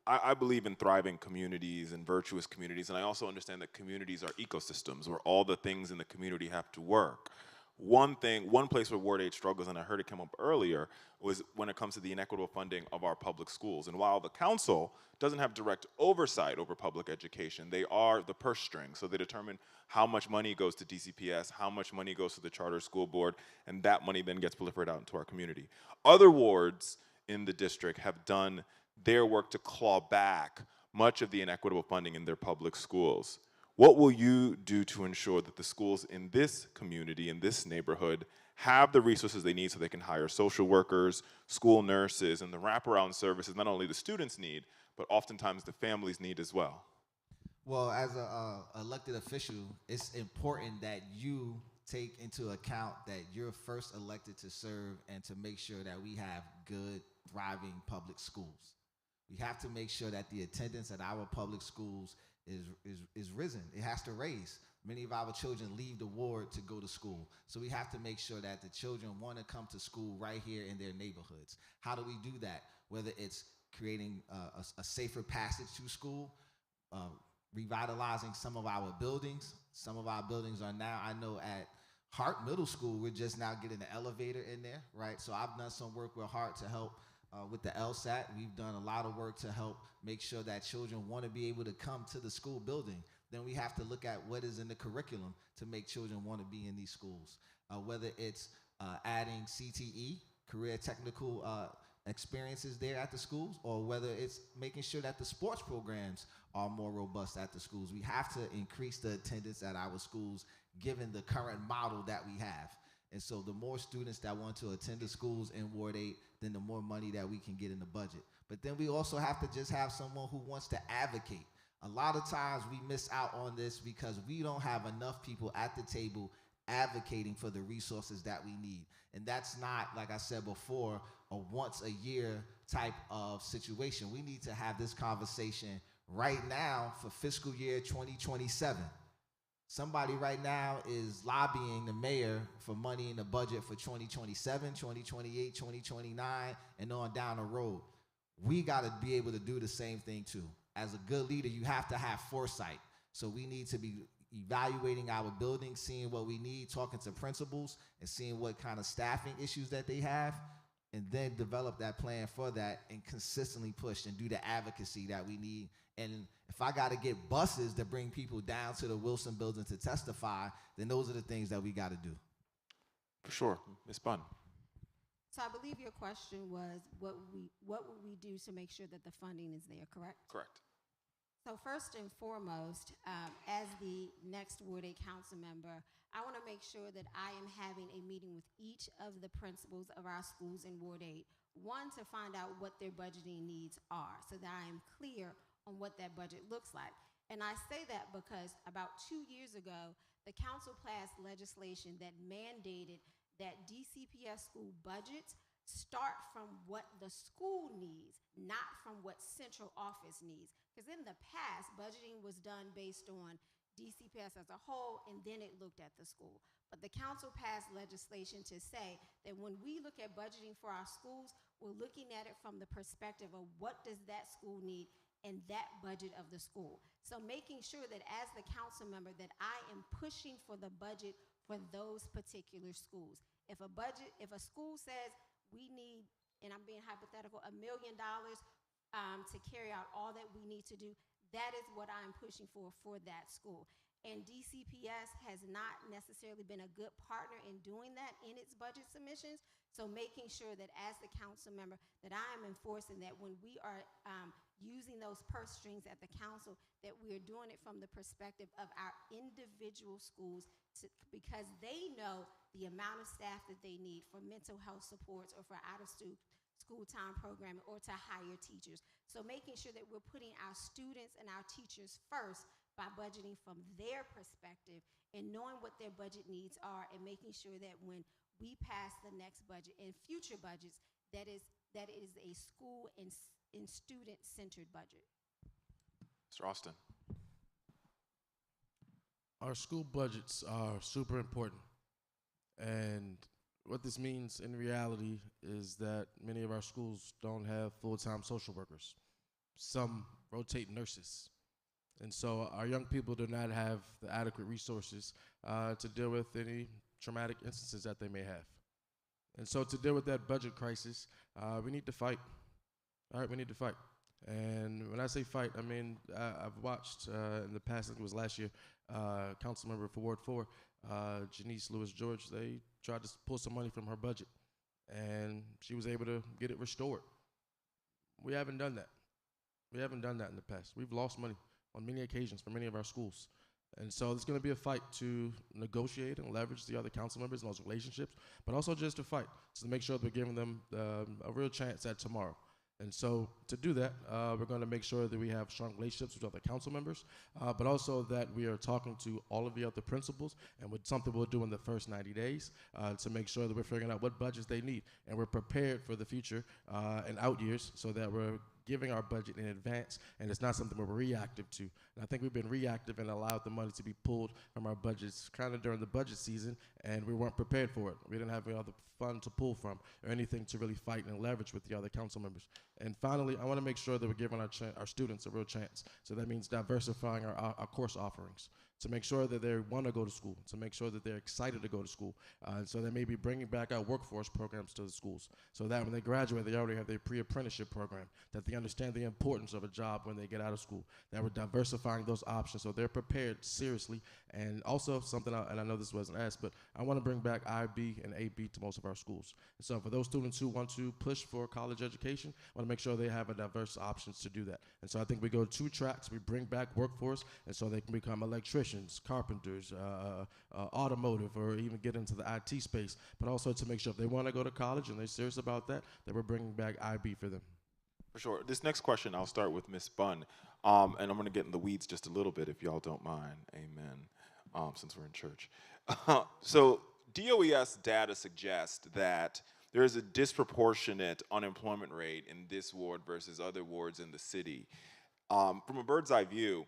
I believe in thriving communities and virtuous communities, and I also understand that communities are ecosystems where all the things in the community have to work. One place where Ward 8 struggles, and I heard it come up earlier, was when it comes to the inequitable funding of our public schools. And while the council doesn't have direct oversight over public education, they are the purse string. So they determine how much money goes to DCPS, how much money goes to the charter school board, and that money then gets proliferated out into our community. Other wards in the district have done their work to claw back much of the inequitable funding in their public schools. What will you do to ensure that the schools in this community, in this neighborhood, have the resources they need so they can hire social workers, school nurses, and the wraparound services not only the students need, but oftentimes the families need as well? Well, as a elected official, it's important that you take into account that you're first elected to serve and to make sure that we have good, thriving public schools. We have to make sure that the attendance at our public schools is risen. It has to raise. Many of our children leave the ward to go to school. So we have to make sure that the children want to come to school right here in their neighborhoods. How do we do that? Whether it's creating a safer passage to school, uh, revitalizing some of our buildings. Some of our buildings are now, I know at Hart Middle School, we're just now getting the elevator in there, right? So I've done some work with Hart to help with the LSAT. We've done a lot of work to help make sure that children want to be able to come to the school building. Then we have to look at what is in the curriculum to make children want to be in these schools. Whether it's adding CTE, career technical experiences there at the schools, or whether it's making sure that the sports programs are more robust at the schools. We have to increase the attendance at our schools given the current model that we have. And so the more students that want to attend the schools in Ward 8, then the more money that we can get in the budget. But then we also have to just have someone who wants to advocate. A lot of times we miss out on this because we don't have enough people at the table advocating for the resources that we need. And that's not, like I said before, a once a year type of situation. We need to have this conversation right now for fiscal year 2027. Somebody right now is lobbying the mayor for money in the budget for 2027, 2028, 2029, and on down the road. We got to be able to do the same thing too. As a good leader, you have to have foresight. So we need to be evaluating our buildings, seeing what we need, talking to principals, and seeing what kind of staffing issues that they have, and then develop that plan for that and consistently push and do the advocacy that we need. And if I got to get buses to bring people down to the Wilson building to testify, then those are the things that we got to do. For sure. Ms. Bunn. So I believe your question was, what would we do to make sure that the funding is there, correct? Correct. So first and foremost, as the next Ward 8 council member, I want to make sure that I am having a meeting with each of the principals of our schools in Ward 8. One, to find out what their budgeting needs are so that I am clear on what that budget looks like. And I say that because about 2 years ago, the council passed legislation that mandated that DCPS school budgets start from what the school needs, not from what central office needs. Because in the past, budgeting was done based on DCPS as a whole, and then it looked at the school. But the council passed legislation to say that when we look at budgeting for our schools, we're looking at it from the perspective of what does that school need and that budget of the school. So making sure that as the council member that I am pushing for the budget for those particular schools. If a school says we need, and I'm being hypothetical, $1 million to carry out all that we need to do, that is what I'm pushing for that school. And DCPS has not necessarily been a good partner in doing that in its budget submissions. So making sure that as the council member that I am enforcing that when we are using those purse strings at the council, that we are doing it from the perspective of our individual schools because they know the amount of staff that they need for mental health supports or for out of school time programming or to hire teachers. So making sure that we're putting our students and our teachers first by budgeting from their perspective and knowing what their budget needs are and making sure that when we pass the next budget and future budgets, that is a school and student-centered budget. Mr. Austin. Our school budgets are super important. And what this means in reality is that many of our schools don't have full-time social workers. Some rotate nurses. And so our young people do not have the adequate resources to deal with any traumatic instances that they may have. And so to deal with that budget crisis, we need to fight. All right, we need to fight. And when I say fight, I mean, I've watched in the past, I think it was last year, council member for Ward 4, Janice Lewis-George, they tried to pull some money from her budget, and she was able to get it restored. We haven't done that. We haven't done that in the past. We've lost money on many occasions for many of our schools. And so it's going to be a fight to negotiate and leverage the other council members and those relationships, but also just to fight, to make sure that we're giving them a real chance at tomorrow. And so to do that, we're going to make sure that we have strong relationships with other council members, but also that we are talking to all of the other principals, and with something we'll do in the first 90 days to make sure that we're figuring out what budgets they need. And we're prepared for the future and out years so that we're giving our budget in advance, and it's not something we're reactive to. And I think we've been reactive and allowed the money to be pulled from our budgets kind of during the budget season, and we weren't prepared for it. We didn't have any other fund to pull from or anything to really fight and leverage with the other council members. And finally, I want to make sure that we're giving our students a real chance. So that means diversifying our course offerings, to make sure that they want to go to school, to make sure that they're excited to go to school. And so they may be bringing back our workforce programs to the schools, so that when they graduate, they already have their pre-apprenticeship program, that they understand the importance of a job when they get out of school, that we're diversifying those options so they're prepared seriously. And also something, and I know this wasn't asked, but I want to bring back IB and AB to most of our schools. And so for those students who want to push for college education, I want to make sure they have a diverse options to do that. And so I think we go 2 tracks. We bring back workforce, and so they can become electricians, carpenters, automotive, or even get into the IT space, but also to make sure if they want to go to college and they're serious about that, that we're bringing back IB for them. For sure. This next question, I'll start with Ms. Bunn, and I'm going to get in the weeds just a little bit if y'all don't mind. Amen. Since we're in church. So DOES data suggests that there is a disproportionate unemployment rate in this ward versus other wards in the city. From a bird's eye view,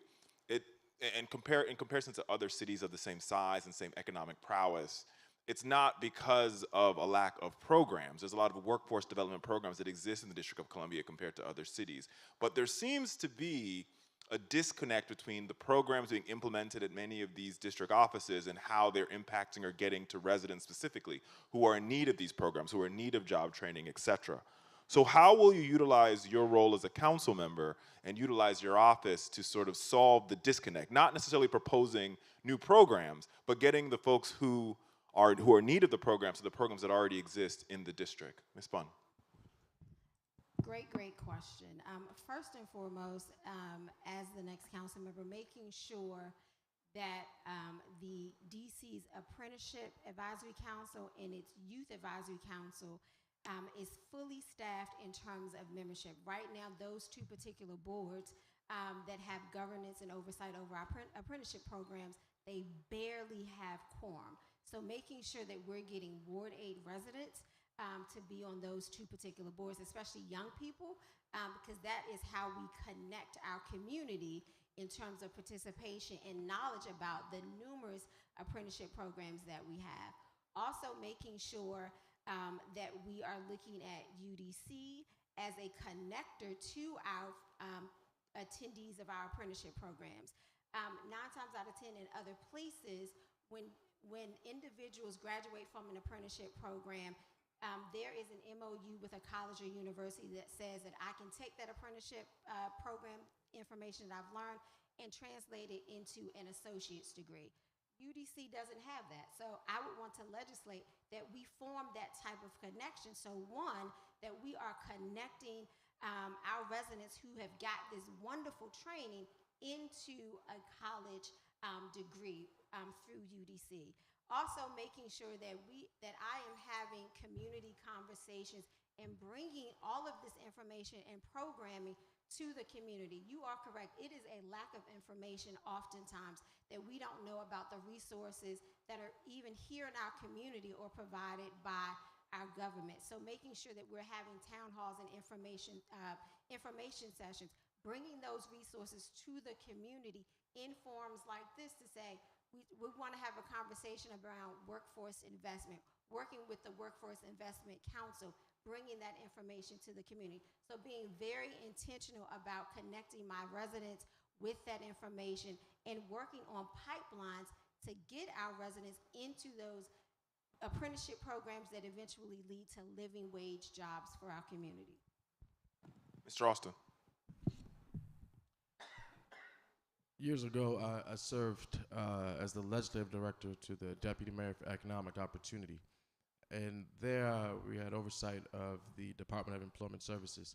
in comparison to other cities of the same size and same economic prowess, it's not because of a lack of programs. There's a lot of workforce development programs that exist in the District of Columbia compared to other cities. But there seems to be a disconnect between the programs being implemented at many of these district offices and how they're impacting or getting to residents specifically who are in need of these programs, who are in need of job training, et cetera. So how will you utilize your role as a council member and utilize your office to sort of solve the disconnect? Not necessarily proposing new programs, but getting the folks who are in need of the programs to the programs that already exist in the district. Ms. Bunn. Great question. First and foremost, as the next council member, making sure that the DC's Apprenticeship Advisory Council and its Youth Advisory Council is fully staffed in terms of membership. Right now, those 2 particular boards that have governance and oversight over our apprenticeship programs, they barely have quorum. So making sure that we're getting Ward 8 residents to be on those 2 particular boards, especially young people, because that is how we connect our community in terms of participation and knowledge about the numerous apprenticeship programs that we have. Also making sure that we are looking at UDC as a connector to our attendees of our apprenticeship programs. 9 times out of 10 in other places, when individuals graduate from an apprenticeship program, there is an MOU with a college or university that says that I can take that apprenticeship program information that I've learned and translate it into an associate's degree. UDC doesn't have that. So I would want to legislate that we form that type of connection. So one, that we are connecting our residents who have got this wonderful training into a college degree through UDC. Also making sure that I am having community conversations and bringing all of this information and programming to the community. You are correct. It is a lack of information oftentimes that we don't know about the resources that are even here in our community or provided by our government. So making sure that we're having town halls and information sessions, bringing those resources to the community in forums like this to say, we want to have a conversation around workforce investment, working with the Workforce Investment Council, bringing that information to the community. So being very intentional about connecting my residents with that information and working on pipelines to get our residents into those apprenticeship programs that eventually lead to living wage jobs for our community. Mr. Austin. Years ago, I served as the legislative director to the Deputy Mayor for Economic Opportunity. And there we had oversight of the Department of Employment Services.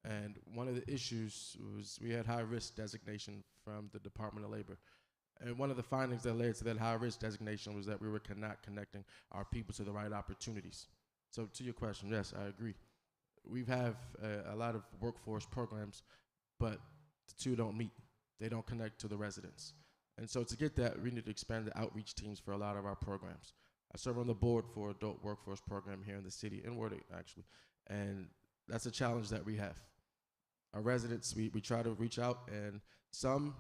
And one of the issues was we had high risk designation from the Department of Labor. And one of the findings that led to that high risk designation was that we were not connecting our people to the right opportunities. So to your question, yes, I agree. We have a lot of workforce programs, but the two don't meet. They don't connect to the residents. And so to get that, we need to expand the outreach teams for a lot of our programs. I serve on the board for adult workforce program here in the city, in Ward 8 actually, and that's a challenge that we have. Our residents, we try to reach out, and some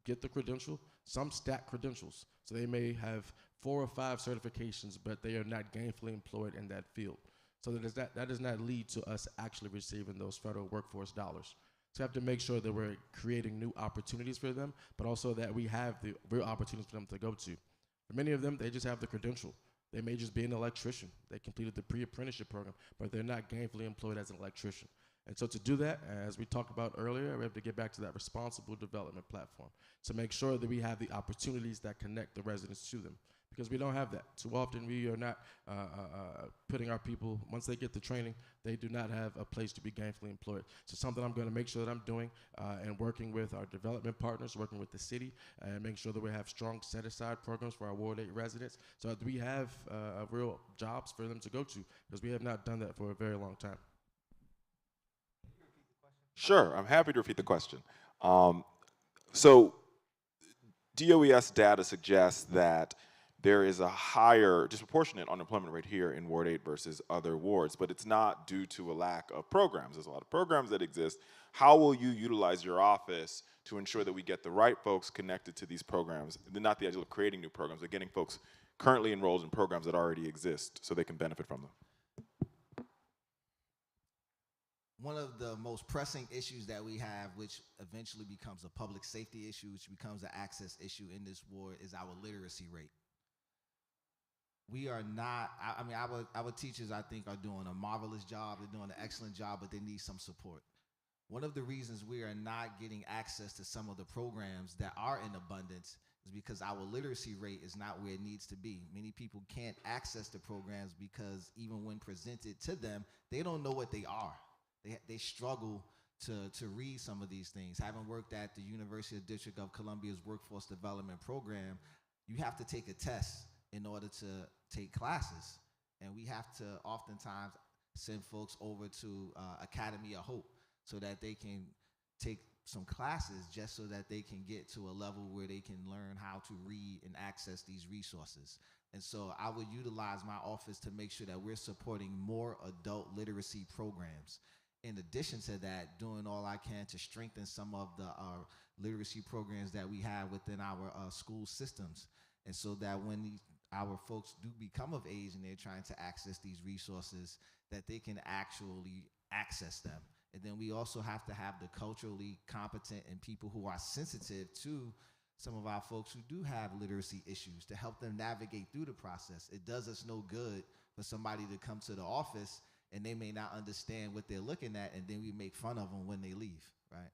get the credential, some stack credentials. So they may have 4 or 5 certifications, but they are not gainfully employed in that field. So that does not lead to us actually receiving those federal workforce dollars. So we have to make sure that we're creating new opportunities for them, but also that we have the real opportunities for them to go to. For many of them, they just have the credential. They may just be an electrician. They completed the pre-apprenticeship program, but they're not gainfully employed as an electrician. And so to do that, as we talked about earlier, we have to get back to that responsible development platform to make sure that we have the opportunities that connect the residents to them. Because we don't have that. Too often we are not putting our people, once they get the training, they do not have a place to be gainfully employed. So something I'm going to make sure that I'm doing and working with our development partners, working with the city, and making sure that we have strong set-aside programs for our Ward 8 residents so that we have real jobs for them to go to, because we have not done that for a very long time. Sure, I'm happy to repeat the question. So DOES data suggests that there is a higher disproportionate unemployment rate here in Ward 8 versus other wards, but it's not due to a lack of programs. There's a lot of programs that exist. How will you utilize your office to ensure that we get the right folks connected to these programs? Not the idea of creating new programs, but getting folks currently enrolled in programs that already exist so they can benefit from them. One of the most pressing issues that we have, which eventually becomes a public safety issue, which becomes an access issue in this ward, is our literacy rate. We are not, I mean, our teachers, I think, are doing a marvelous job. They're doing an excellent job, but they need some support. One of the reasons we are not getting access to some of the programs that are in abundance is because our literacy rate is not where it needs to be. Many people can't access the programs because even when presented to them, they don't know what they are. They struggle to read some of these things. Having worked at the University of District of Columbia's Workforce Development Program, you have to take a test in order to take classes. And we have to oftentimes send folks over to Academy of Hope so that they can take some classes just so that they can get to a level where they can learn how to read and access these resources. And so I would utilize my office to make sure that we're supporting more adult literacy programs. In addition to that, doing all I can to strengthen some of the literacy programs that we have within our school systems. And so that when our folks do become of age and they're trying to access these resources, that they can actually access them. And then we also have to have the culturally competent and people who are sensitive to some of our folks who do have literacy issues to help them navigate through the process. It does us no good for somebody to come to the office and they may not understand what they're looking at, and then we make fun of them when they leave, right?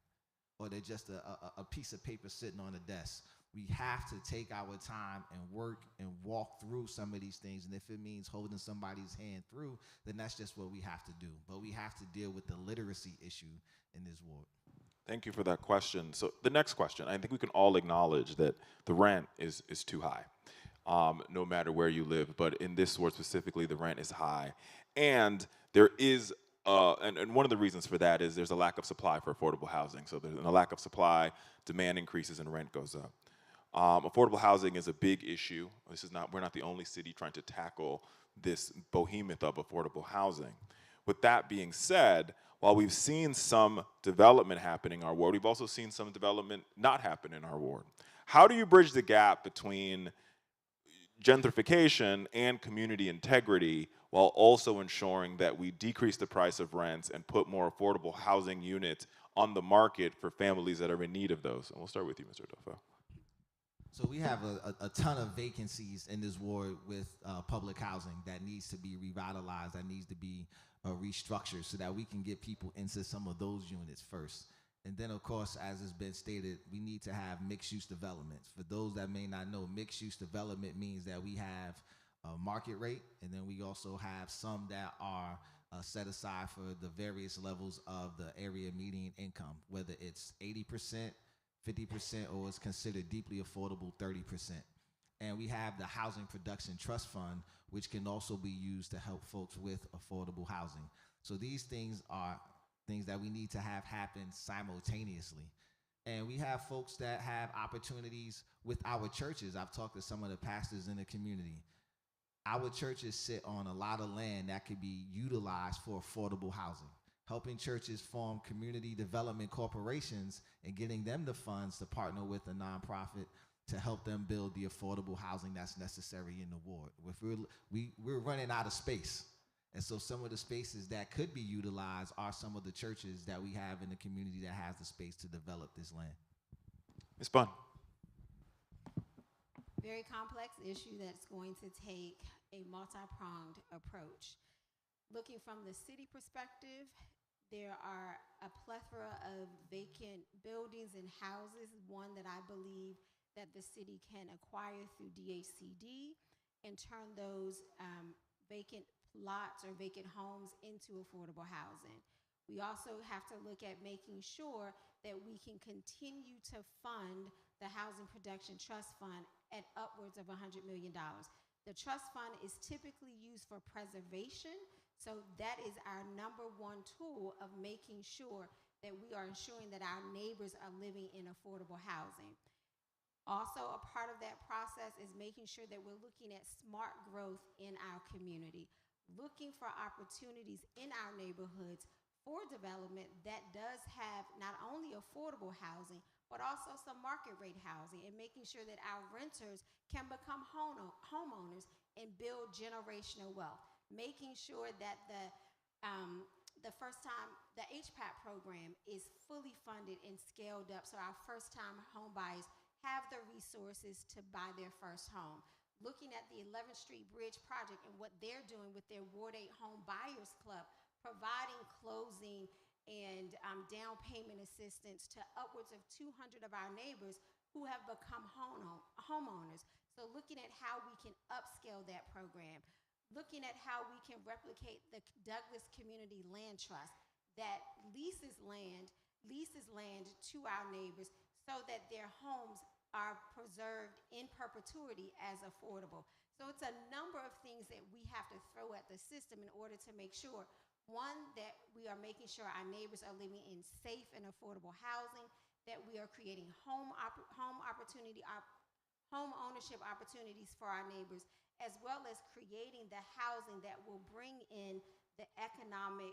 Or they're just a piece of paper sitting on a desk. We have to take our time and work and walk through some of these things, and if it means holding somebody's hand through, then that's just what we have to do. But we have to deal with the literacy issue in this ward. Thank you for that question. So the next question, I think we can all acknowledge that the rent is too high, no matter where you live, but in this ward specifically, the rent is high. And there is, and one of the reasons for that is there's a lack of supply for affordable housing. So there's a lack of supply, demand increases, and rent goes up. Affordable housing is a big issue. We're not the only city trying to tackle this behemoth of affordable housing. With that being said, while we've seen some development happen in our ward, we've also seen some development not happen in our ward. How do you bridge the gap between gentrification and community integrity while also ensuring that we decrease the price of rents and put more affordable housing units on the market for families that are in need of those? And we'll start with you, Mr. Adolfo. So we have a ton of vacancies in this ward with public housing that needs to be revitalized, that needs to be restructured so that we can get people into some of those units first. And then, of course, as has been stated, we need to have mixed-use developments. For those that may not know, mixed-use development means that we have a market rate, and then we also have some that are set aside for the various levels of the area median income, whether it's 80%, 50%, or is considered deeply affordable, 30%. And we have the Housing Production Trust Fund, which can also be used to help folks with affordable housing. So these things are things that we need to have happen simultaneously. And we have folks that have opportunities with our churches. I've talked to some of the pastors in the community. Our churches sit on a lot of land that could be utilized for affordable housing. Helping churches form community development corporations and getting them the funds to partner with a nonprofit to help them build the affordable housing that's necessary in the ward. We're running out of space. And so some of the spaces that could be utilized are some of the churches that we have in the community that has the space to develop this land. Ms. Bunn. Very complex issue that's going to take a multi-pronged approach. Looking from the city perspective, there are a plethora of vacant buildings and houses, one that I believe that the city can acquire through DHCD and turn those vacant lots or vacant homes into affordable housing. We also have to look at making sure that we can continue to fund the Housing Production Trust Fund at upwards of $100 million. The trust fund is typically used for preservation, so that is our number one tool of making sure that we are ensuring that our neighbors are living in affordable housing. Also, a part of that process is making sure that we're looking at smart growth in our community, looking for opportunities in our neighborhoods for development that does have not only affordable housing, but also some market rate housing, and making sure that our renters can become homeowners and build generational wealth. Making sure that the HPAP program is fully funded and scaled up so our first-time home buyers have the resources to buy their first home. Looking at the 11th Street Bridge project and what they're doing with their Ward 8 Home Buyers Club, providing closing and down payment assistance to upwards of 200 of our neighbors who have become homeowners. So looking at how we can upscale that program, looking at how we can replicate the Douglas Community Land Trust that leases land to our neighbors so that their homes are preserved in perpetuity as affordable. So it's a number of things that we have to throw at the system in order to make sure, one, that we are making sure our neighbors are living in safe and affordable housing, that we are creating home ownership opportunities for our neighbors, as well as creating the housing that will bring in the economic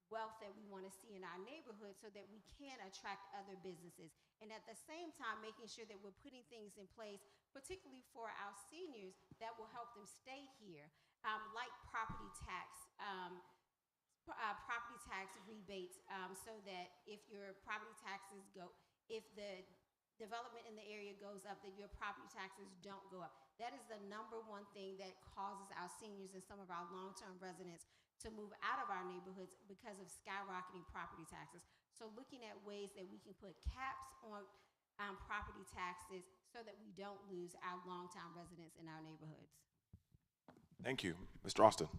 wealth that we want to see in our neighborhood so that we can attract other businesses. And at the same time, making sure that we're putting things in place, particularly for our seniors, that will help them stay here, like property tax rebates, so that if your property taxes if the development in the area goes up, that your property taxes don't go up. That is the number one thing that causes our seniors and some of our long-term residents to move out of our neighborhoods because of skyrocketing property taxes. So looking at ways that we can put caps on property taxes so that we don't lose our long-time residents in our neighborhoods. Thank you. Mr. Austin.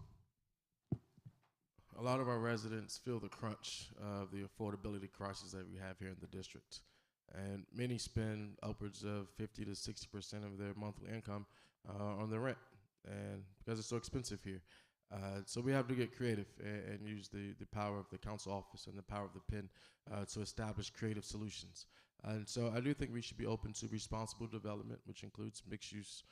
A lot of our residents feel the crunch of the affordability crisis that we have here in the district. And many spend upwards of 50 to 60% of their monthly income on their rent, and because it's so expensive here. So we have to get creative and use the power of the council office and the power of the pen to establish creative solutions. And so I do think we should be open to responsible development, which includes mixed-use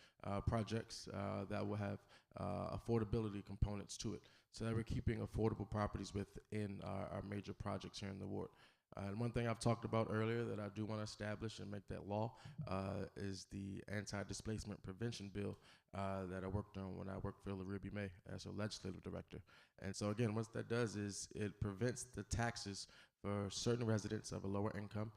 projects that will have affordability components to it, so that we're keeping affordable properties within our major projects here in the ward. And one thing I've talked about earlier that I do want to establish and make that law is the anti-displacement prevention bill that I worked on when I worked for Ruby May as a legislative director. And so again, what that does is it prevents the taxes for certain residents of a lower income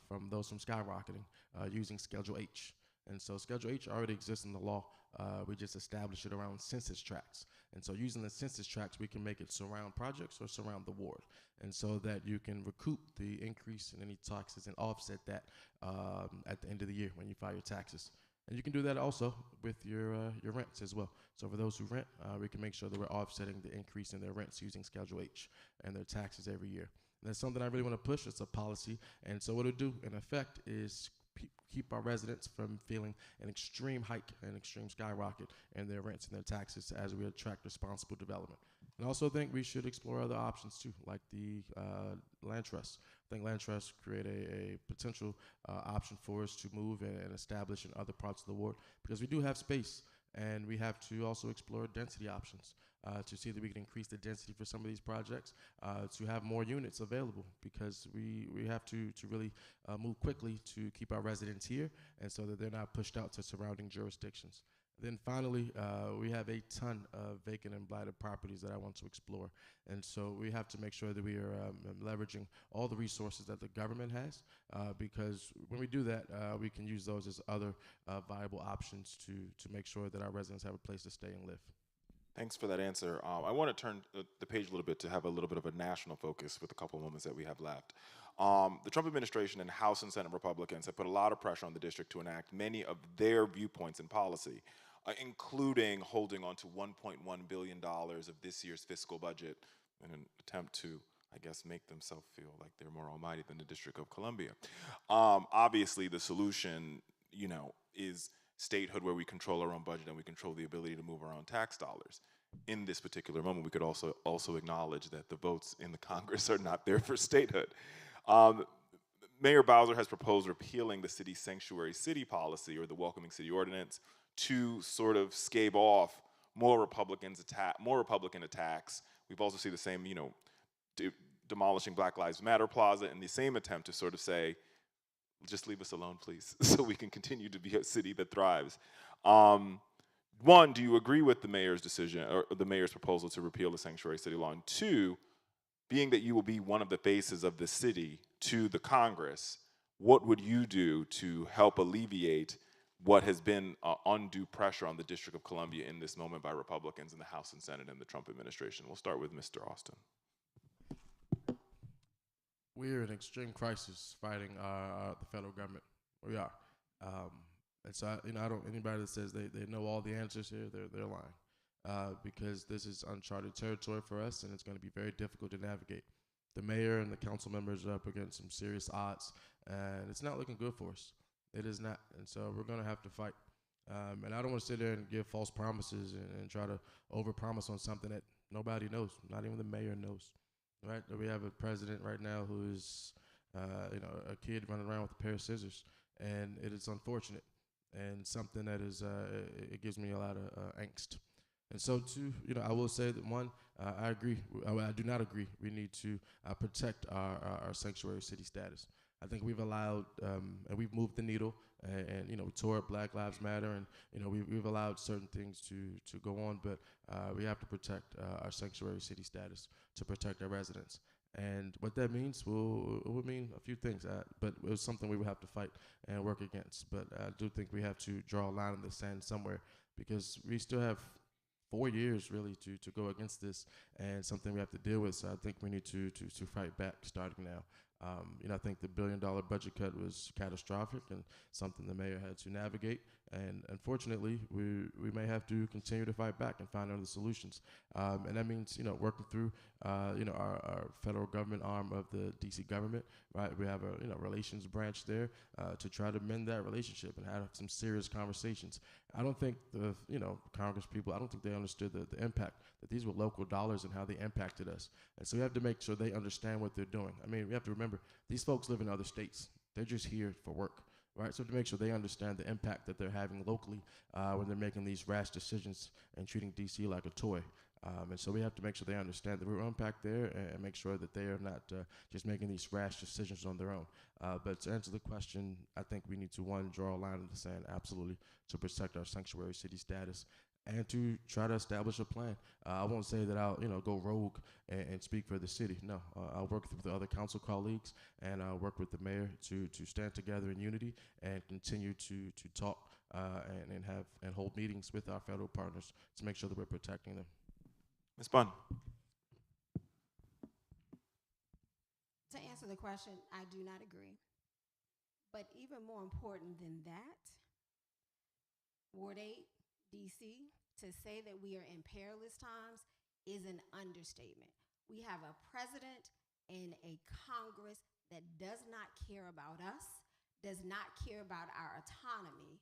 from those from skyrocketing using Schedule H. And so Schedule H already exists in the law. We just established it around census tracts. And so using the census tracts, we can make it surround projects or surround the ward. And so that you can recoup the increase in any taxes and offset that at the end of the year when you file your taxes. And you can do that also with your rents as well. So for those who rent, we can make sure that we're offsetting the increase in their rents using Schedule H and their taxes every year. And that's something I really want to push. It's a policy. And so what it'll do, in effect, is keep our residents from feeling an extreme hike, an extreme skyrocket in their rents and their taxes as we attract responsible development. And I also think we should explore other options too, like the land trust. I think land trusts create a potential option for us to move and establish in other parts of the world, because we do have space, and we have to also explore density options to see that we can increase the density for some of these projects, to have more units available, because we have to really move quickly to keep our residents here, and so that they're not pushed out to surrounding jurisdictions. Then finally, we have a ton of vacant and blighted properties that I want to explore. And so we have to make sure that we are leveraging all the resources that the government has, because when we do that, we can use those as other viable options to make sure that our residents have a place to stay and live. Thanks for that answer. I want to turn the page a little bit to have a little bit of a national focus with a couple of moments that we have left. The Trump administration and House and Senate Republicans have put a lot of pressure on the district to enact many of their viewpoints in policy, including holding on to $1.1 billion of this year's fiscal budget in an attempt to, I guess, make themselves feel like they're more almighty than the District of Columbia. Obviously, the solution, is statehood, where we control our own budget and we control the ability to move our own tax dollars. In this particular moment, we could also acknowledge that the votes in the Congress are not there for statehood. Mayor Bowser has proposed repealing the city sanctuary city policy, or the welcoming city ordinance, to sort of scave off more Republican attacks. We've also seen the same, demolishing Black Lives Matter Plaza in the same attempt to sort of say, just leave us alone, please, so we can continue to be a city that thrives. One, do you agree with the mayor's decision, or the mayor's proposal to repeal the sanctuary city law? And two, being that you will be one of the faces of the city to the Congress, what would you do to help alleviate what has been undue pressure on the District of Columbia in this moment by Republicans in the House and Senate and the Trump administration? We'll start with Mr. Austin. We're in extreme crisis fighting the federal government. We are. And so, anybody that says they know all the answers here, they're lying. Because this is uncharted territory for us, and it's going to be very difficult to navigate. The mayor and the council members are up against some serious odds, and it's not looking good for us. It is not. And so we're going to have to fight. And I don't want to sit there and give false promises and try to overpromise on something that nobody knows, not even the mayor knows. Right? We have a president right now who is, a kid running around with a pair of scissors, and it is unfortunate, and something that is, it gives me a lot of angst. And so, two, I will say that one, I agree. I do not agree. We need to protect our sanctuary city status. I think we've allowed, and we've moved the needle, and we tore up Black Lives Matter, and we've allowed certain things to go on, but we have to protect our sanctuary city status to protect our residents. And what that means it will mean a few things, but it was something we would have to fight and work against. But I do think we have to draw a line in the sand somewhere, because we still have 4 years really to go against this, and something we have to deal with. So I think we need to fight back starting now. I think the $1 billion budget cut was catastrophic and something the mayor had to navigate. And unfortunately, we may have to continue to fight back and find other solutions. And that means, working through, our federal government arm of the D.C. government, right? We have a, relations branch there to try to mend that relationship and have some serious conversations. I don't think the, Congress people, I don't think they understood the impact, that these were local dollars and how they impacted us. And so we have to make sure they understand what they're doing. I mean, we have to remember, these folks live in other states. They're just here for work. Right, so to make sure they understand the impact that they're having locally when they're making these rash decisions and treating D.C. like a toy. And so we have to make sure they understand the real impact there, and make sure that they are not just making these rash decisions on their own. But to answer the question, I think we need to, one, draw a line in the sand, absolutely, to protect our sanctuary city status, and to try to establish a plan. I won't say that I'll, go rogue and speak for the city. No, I'll work with the other council colleagues, and I'll work with the mayor to stand together in unity and continue to talk and hold meetings with our federal partners to make sure that we're protecting them. Ms. Bunn. To answer the question, I do not agree. But even more important than that, Ward 8, D.C., to say that we are in perilous times is an understatement. We have a president in a Congress that does not care about us, does not care about our autonomy,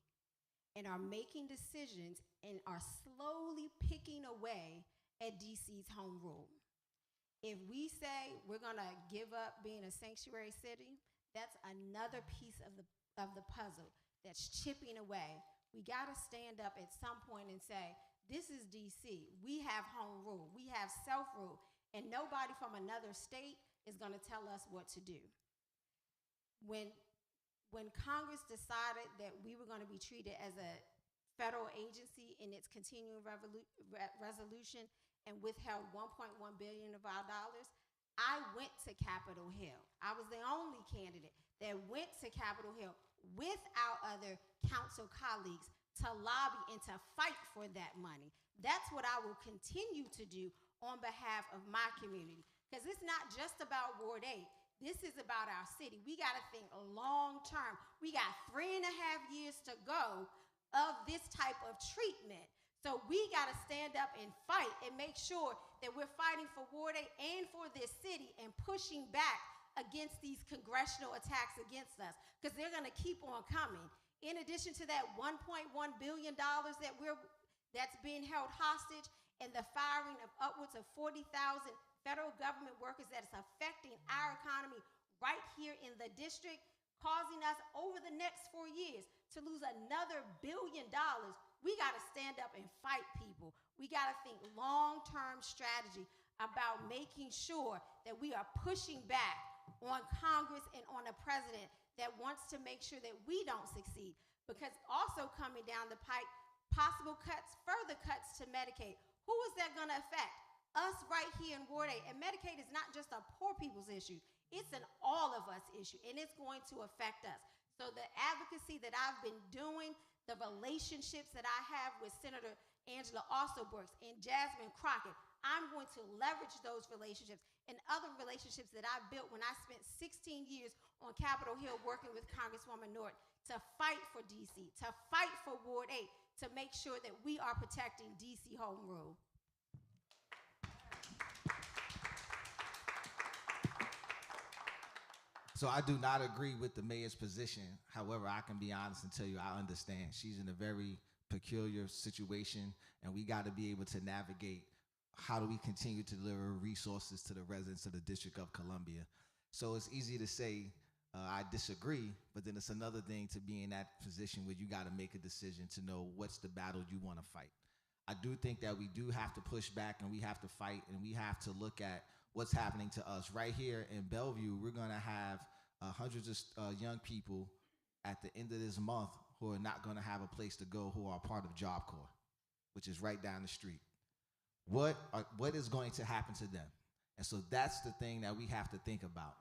and are making decisions and are slowly picking away at DC's home rule. If we say we're gonna give up being a sanctuary city, that's another piece of the puzzle that's chipping away. We gotta stand up at some point and say, this is DC. We have home rule. We have self-rule. And nobody from another state is going to tell us what to do. When Congress decided that we were going to be treated as a federal agency in its continuing resolution and withheld $1.1 billion of our dollars, I went to Capitol Hill. I was the only candidate that went to Capitol Hill with our other council colleagues to lobby and to fight for that money. That's what I will continue to do on behalf of my community. Because it's not just about Ward 8. This is about our city. We got to think long term. We got 3.5 years to go of this type of treatment. So we got to stand up and fight and make sure that we're fighting for Ward 8 and for this city and pushing back against these congressional attacks against us, because they're going to keep on coming. In addition to that $1.1 billion that's being held hostage and the firing of upwards of 40,000 federal government workers that is affecting our economy right here in the district, causing us over the next 4 years to lose another $1 billion, we got to stand up and fight, people. We got to think long-term strategy about making sure that we are pushing back on Congress and on a president that wants to make sure that we don't succeed. Because also coming down the pike, possible cuts, further cuts to Medicaid. Who is that going to affect? Us right here in Ward 8. And Medicaid is not just a poor people's issue. It's an all of us issue, and it's going to affect us. So the advocacy that I've been doing, the relationships that I have with Senator Angela Alsobrooks and Jasmine Crockett, I'm going to leverage those relationships and other relationships that I built when I spent 16 years on Capitol Hill working with Congresswoman Norton to fight for DC, to fight for Ward 8, to make sure that we are protecting DC home rule. So I do not agree with the mayor's position. However, I can be honest and tell you I understand. She's in a very peculiar situation, and we got to be able to navigate how do we continue to deliver resources to the residents of the District of Columbia. So it's easy to say I disagree, but then it's another thing to be in that position where you got to make a decision to know what's the battle you want to fight. I do think that we do have to push back, and we have to fight, and we have to look at what's happening to us. Right here in Bellevue, we're going to have hundreds of young people at the end of this month who are not going to have a place to go, who are part of Job Corps, which is right down the street. What is going to happen to them? And so that's the thing that we have to think about.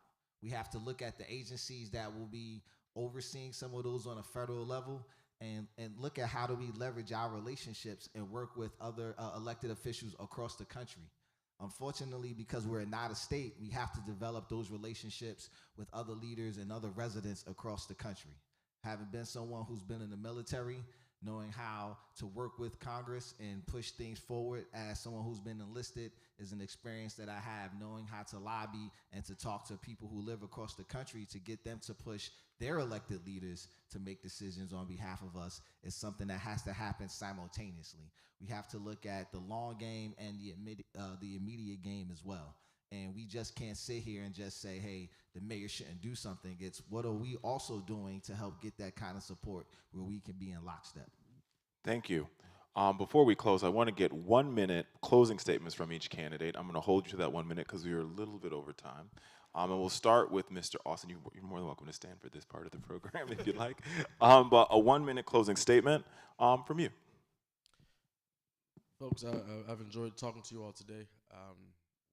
We have to look at the agencies that will be overseeing some of those on a federal level, and look at how do we leverage our relationships and work with other elected officials across the country. Unfortunately, because we're not a state, we have to develop those relationships with other leaders and other residents across the country. Having been someone who's been in the military, knowing how to work with Congress and push things forward as someone who's been enlisted is an experience that I have. Knowing how to lobby and to talk to people who live across the country to get them to push their elected leaders to make decisions on behalf of us is something that has to happen simultaneously. We have to look at the long game and the immediate game as well. And we just can't sit here and just say, hey, the mayor shouldn't do something. It's what are we also doing to help get that kind of support where we can be in lockstep. Thank you. Before we close, I want to get 1 minute closing statements from each candidate. I'm going to hold you to that 1 minute because we are a little bit over time. And we'll start with Mr. Austin. You're more than welcome to stand for this part of the program if you'd like. But a 1 minute closing statement from you. Folks, I've enjoyed talking to you all today.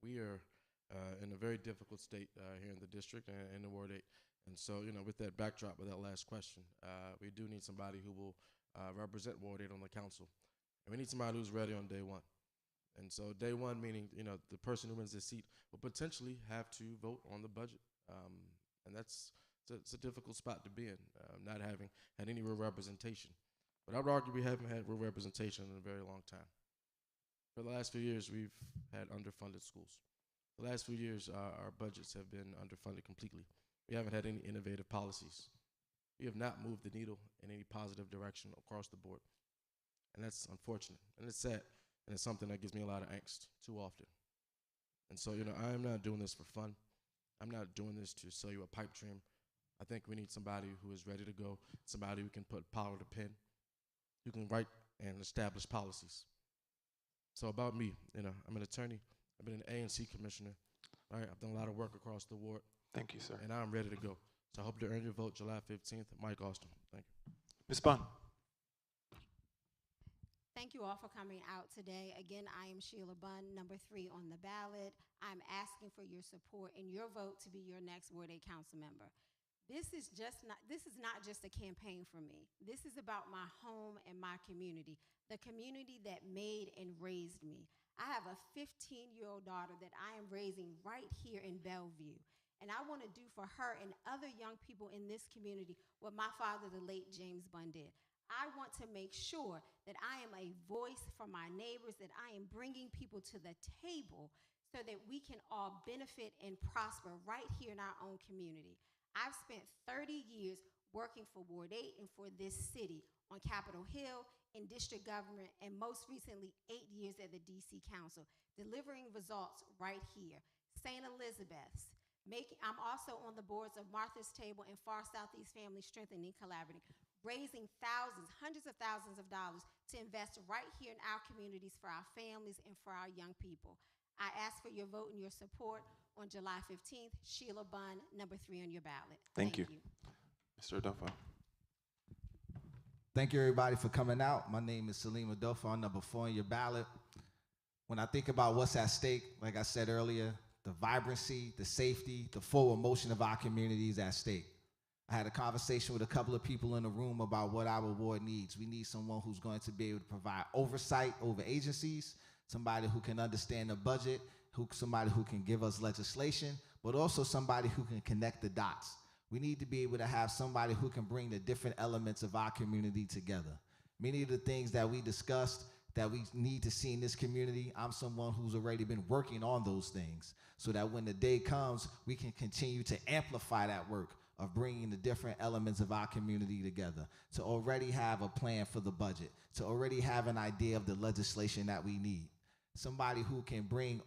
We are in a very difficult state here in the district and in the Ward 8. And so, with that backdrop, with that last question, we do need somebody who will represent Ward 8 on the council. And we need somebody who's ready on day one. And so day one, meaning, the person who wins this seat will potentially have to vote on the budget. And it's a difficult spot to be in, not having had any real representation. But I would argue we haven't had real representation in a very long time. For the last few years, we've had underfunded schools. The last few years, our budgets have been underfunded completely. We haven't had any innovative policies. We have not moved the needle in any positive direction across the board. And that's unfortunate. And it's sad. And it's something that gives me a lot of angst too often. And so, I am not doing this for fun. I'm not doing this to sell you a pipe dream. I think we need somebody who is ready to go, somebody who can put power to pen, who can write and establish policies. So about me, I'm an attorney. I've been an A&C commissioner. All right, I've done a lot of work across the ward. Thank you, sir. And I'm ready to go. So I hope to earn your vote July 15th. Mike Austin. Thank you. Ms. Bunn. Thank you all for coming out today. Again, I am Sheila Bunn, number 3 on the ballot. I'm asking for your support and your vote to be your next Ward 8 council member. This is not just a campaign for me. This is about my home and my community, the community that made and raised me. I have a 15-year-old daughter that I am raising right here in Bellevue. And I want to do for her and other young people in this community what my father, the late James Bunn, did. I want to make sure that I am a voice for my neighbors, that I am bringing people to the table so that we can all benefit and prosper right here in our own community. I've spent 30 years working for Ward 8 and for this city on Capitol Hill, in district government, and most recently 8 years at the DC Council, delivering results right here. St. Elizabeth's. I'm also on the boards of Martha's Table and Far Southeast Family Strengthening Collaborative, raising thousands, hundreds of thousands of dollars to invest right here in our communities for our families and for our young people. I ask for your vote and your support on July 15th. Sheila Bunn, number 3 on your ballot. Thank you. Mr. Adolfo. Thank you, everybody, for coming out. My name is Salim Adolfo. I'm number 4 on your ballot. When I think about what's at stake, like I said earlier, the vibrancy, the safety, the forward motion of our community is at stake. I had a conversation with a couple of people in the room about what our ward needs. We need someone who's going to be able to provide oversight over agencies, somebody who can understand the budget, somebody who can give us legislation, but also somebody who can connect the dots. We need to be able to have somebody who can bring the different elements of our community together. Many of the things that we discussed that we need to see in this community, I'm someone who's already been working on those things so that when the day comes, we can continue to amplify that work of bringing the different elements of our community together, to already have a plan for the budget, to already have an idea of the legislation that we need. Somebody who can bring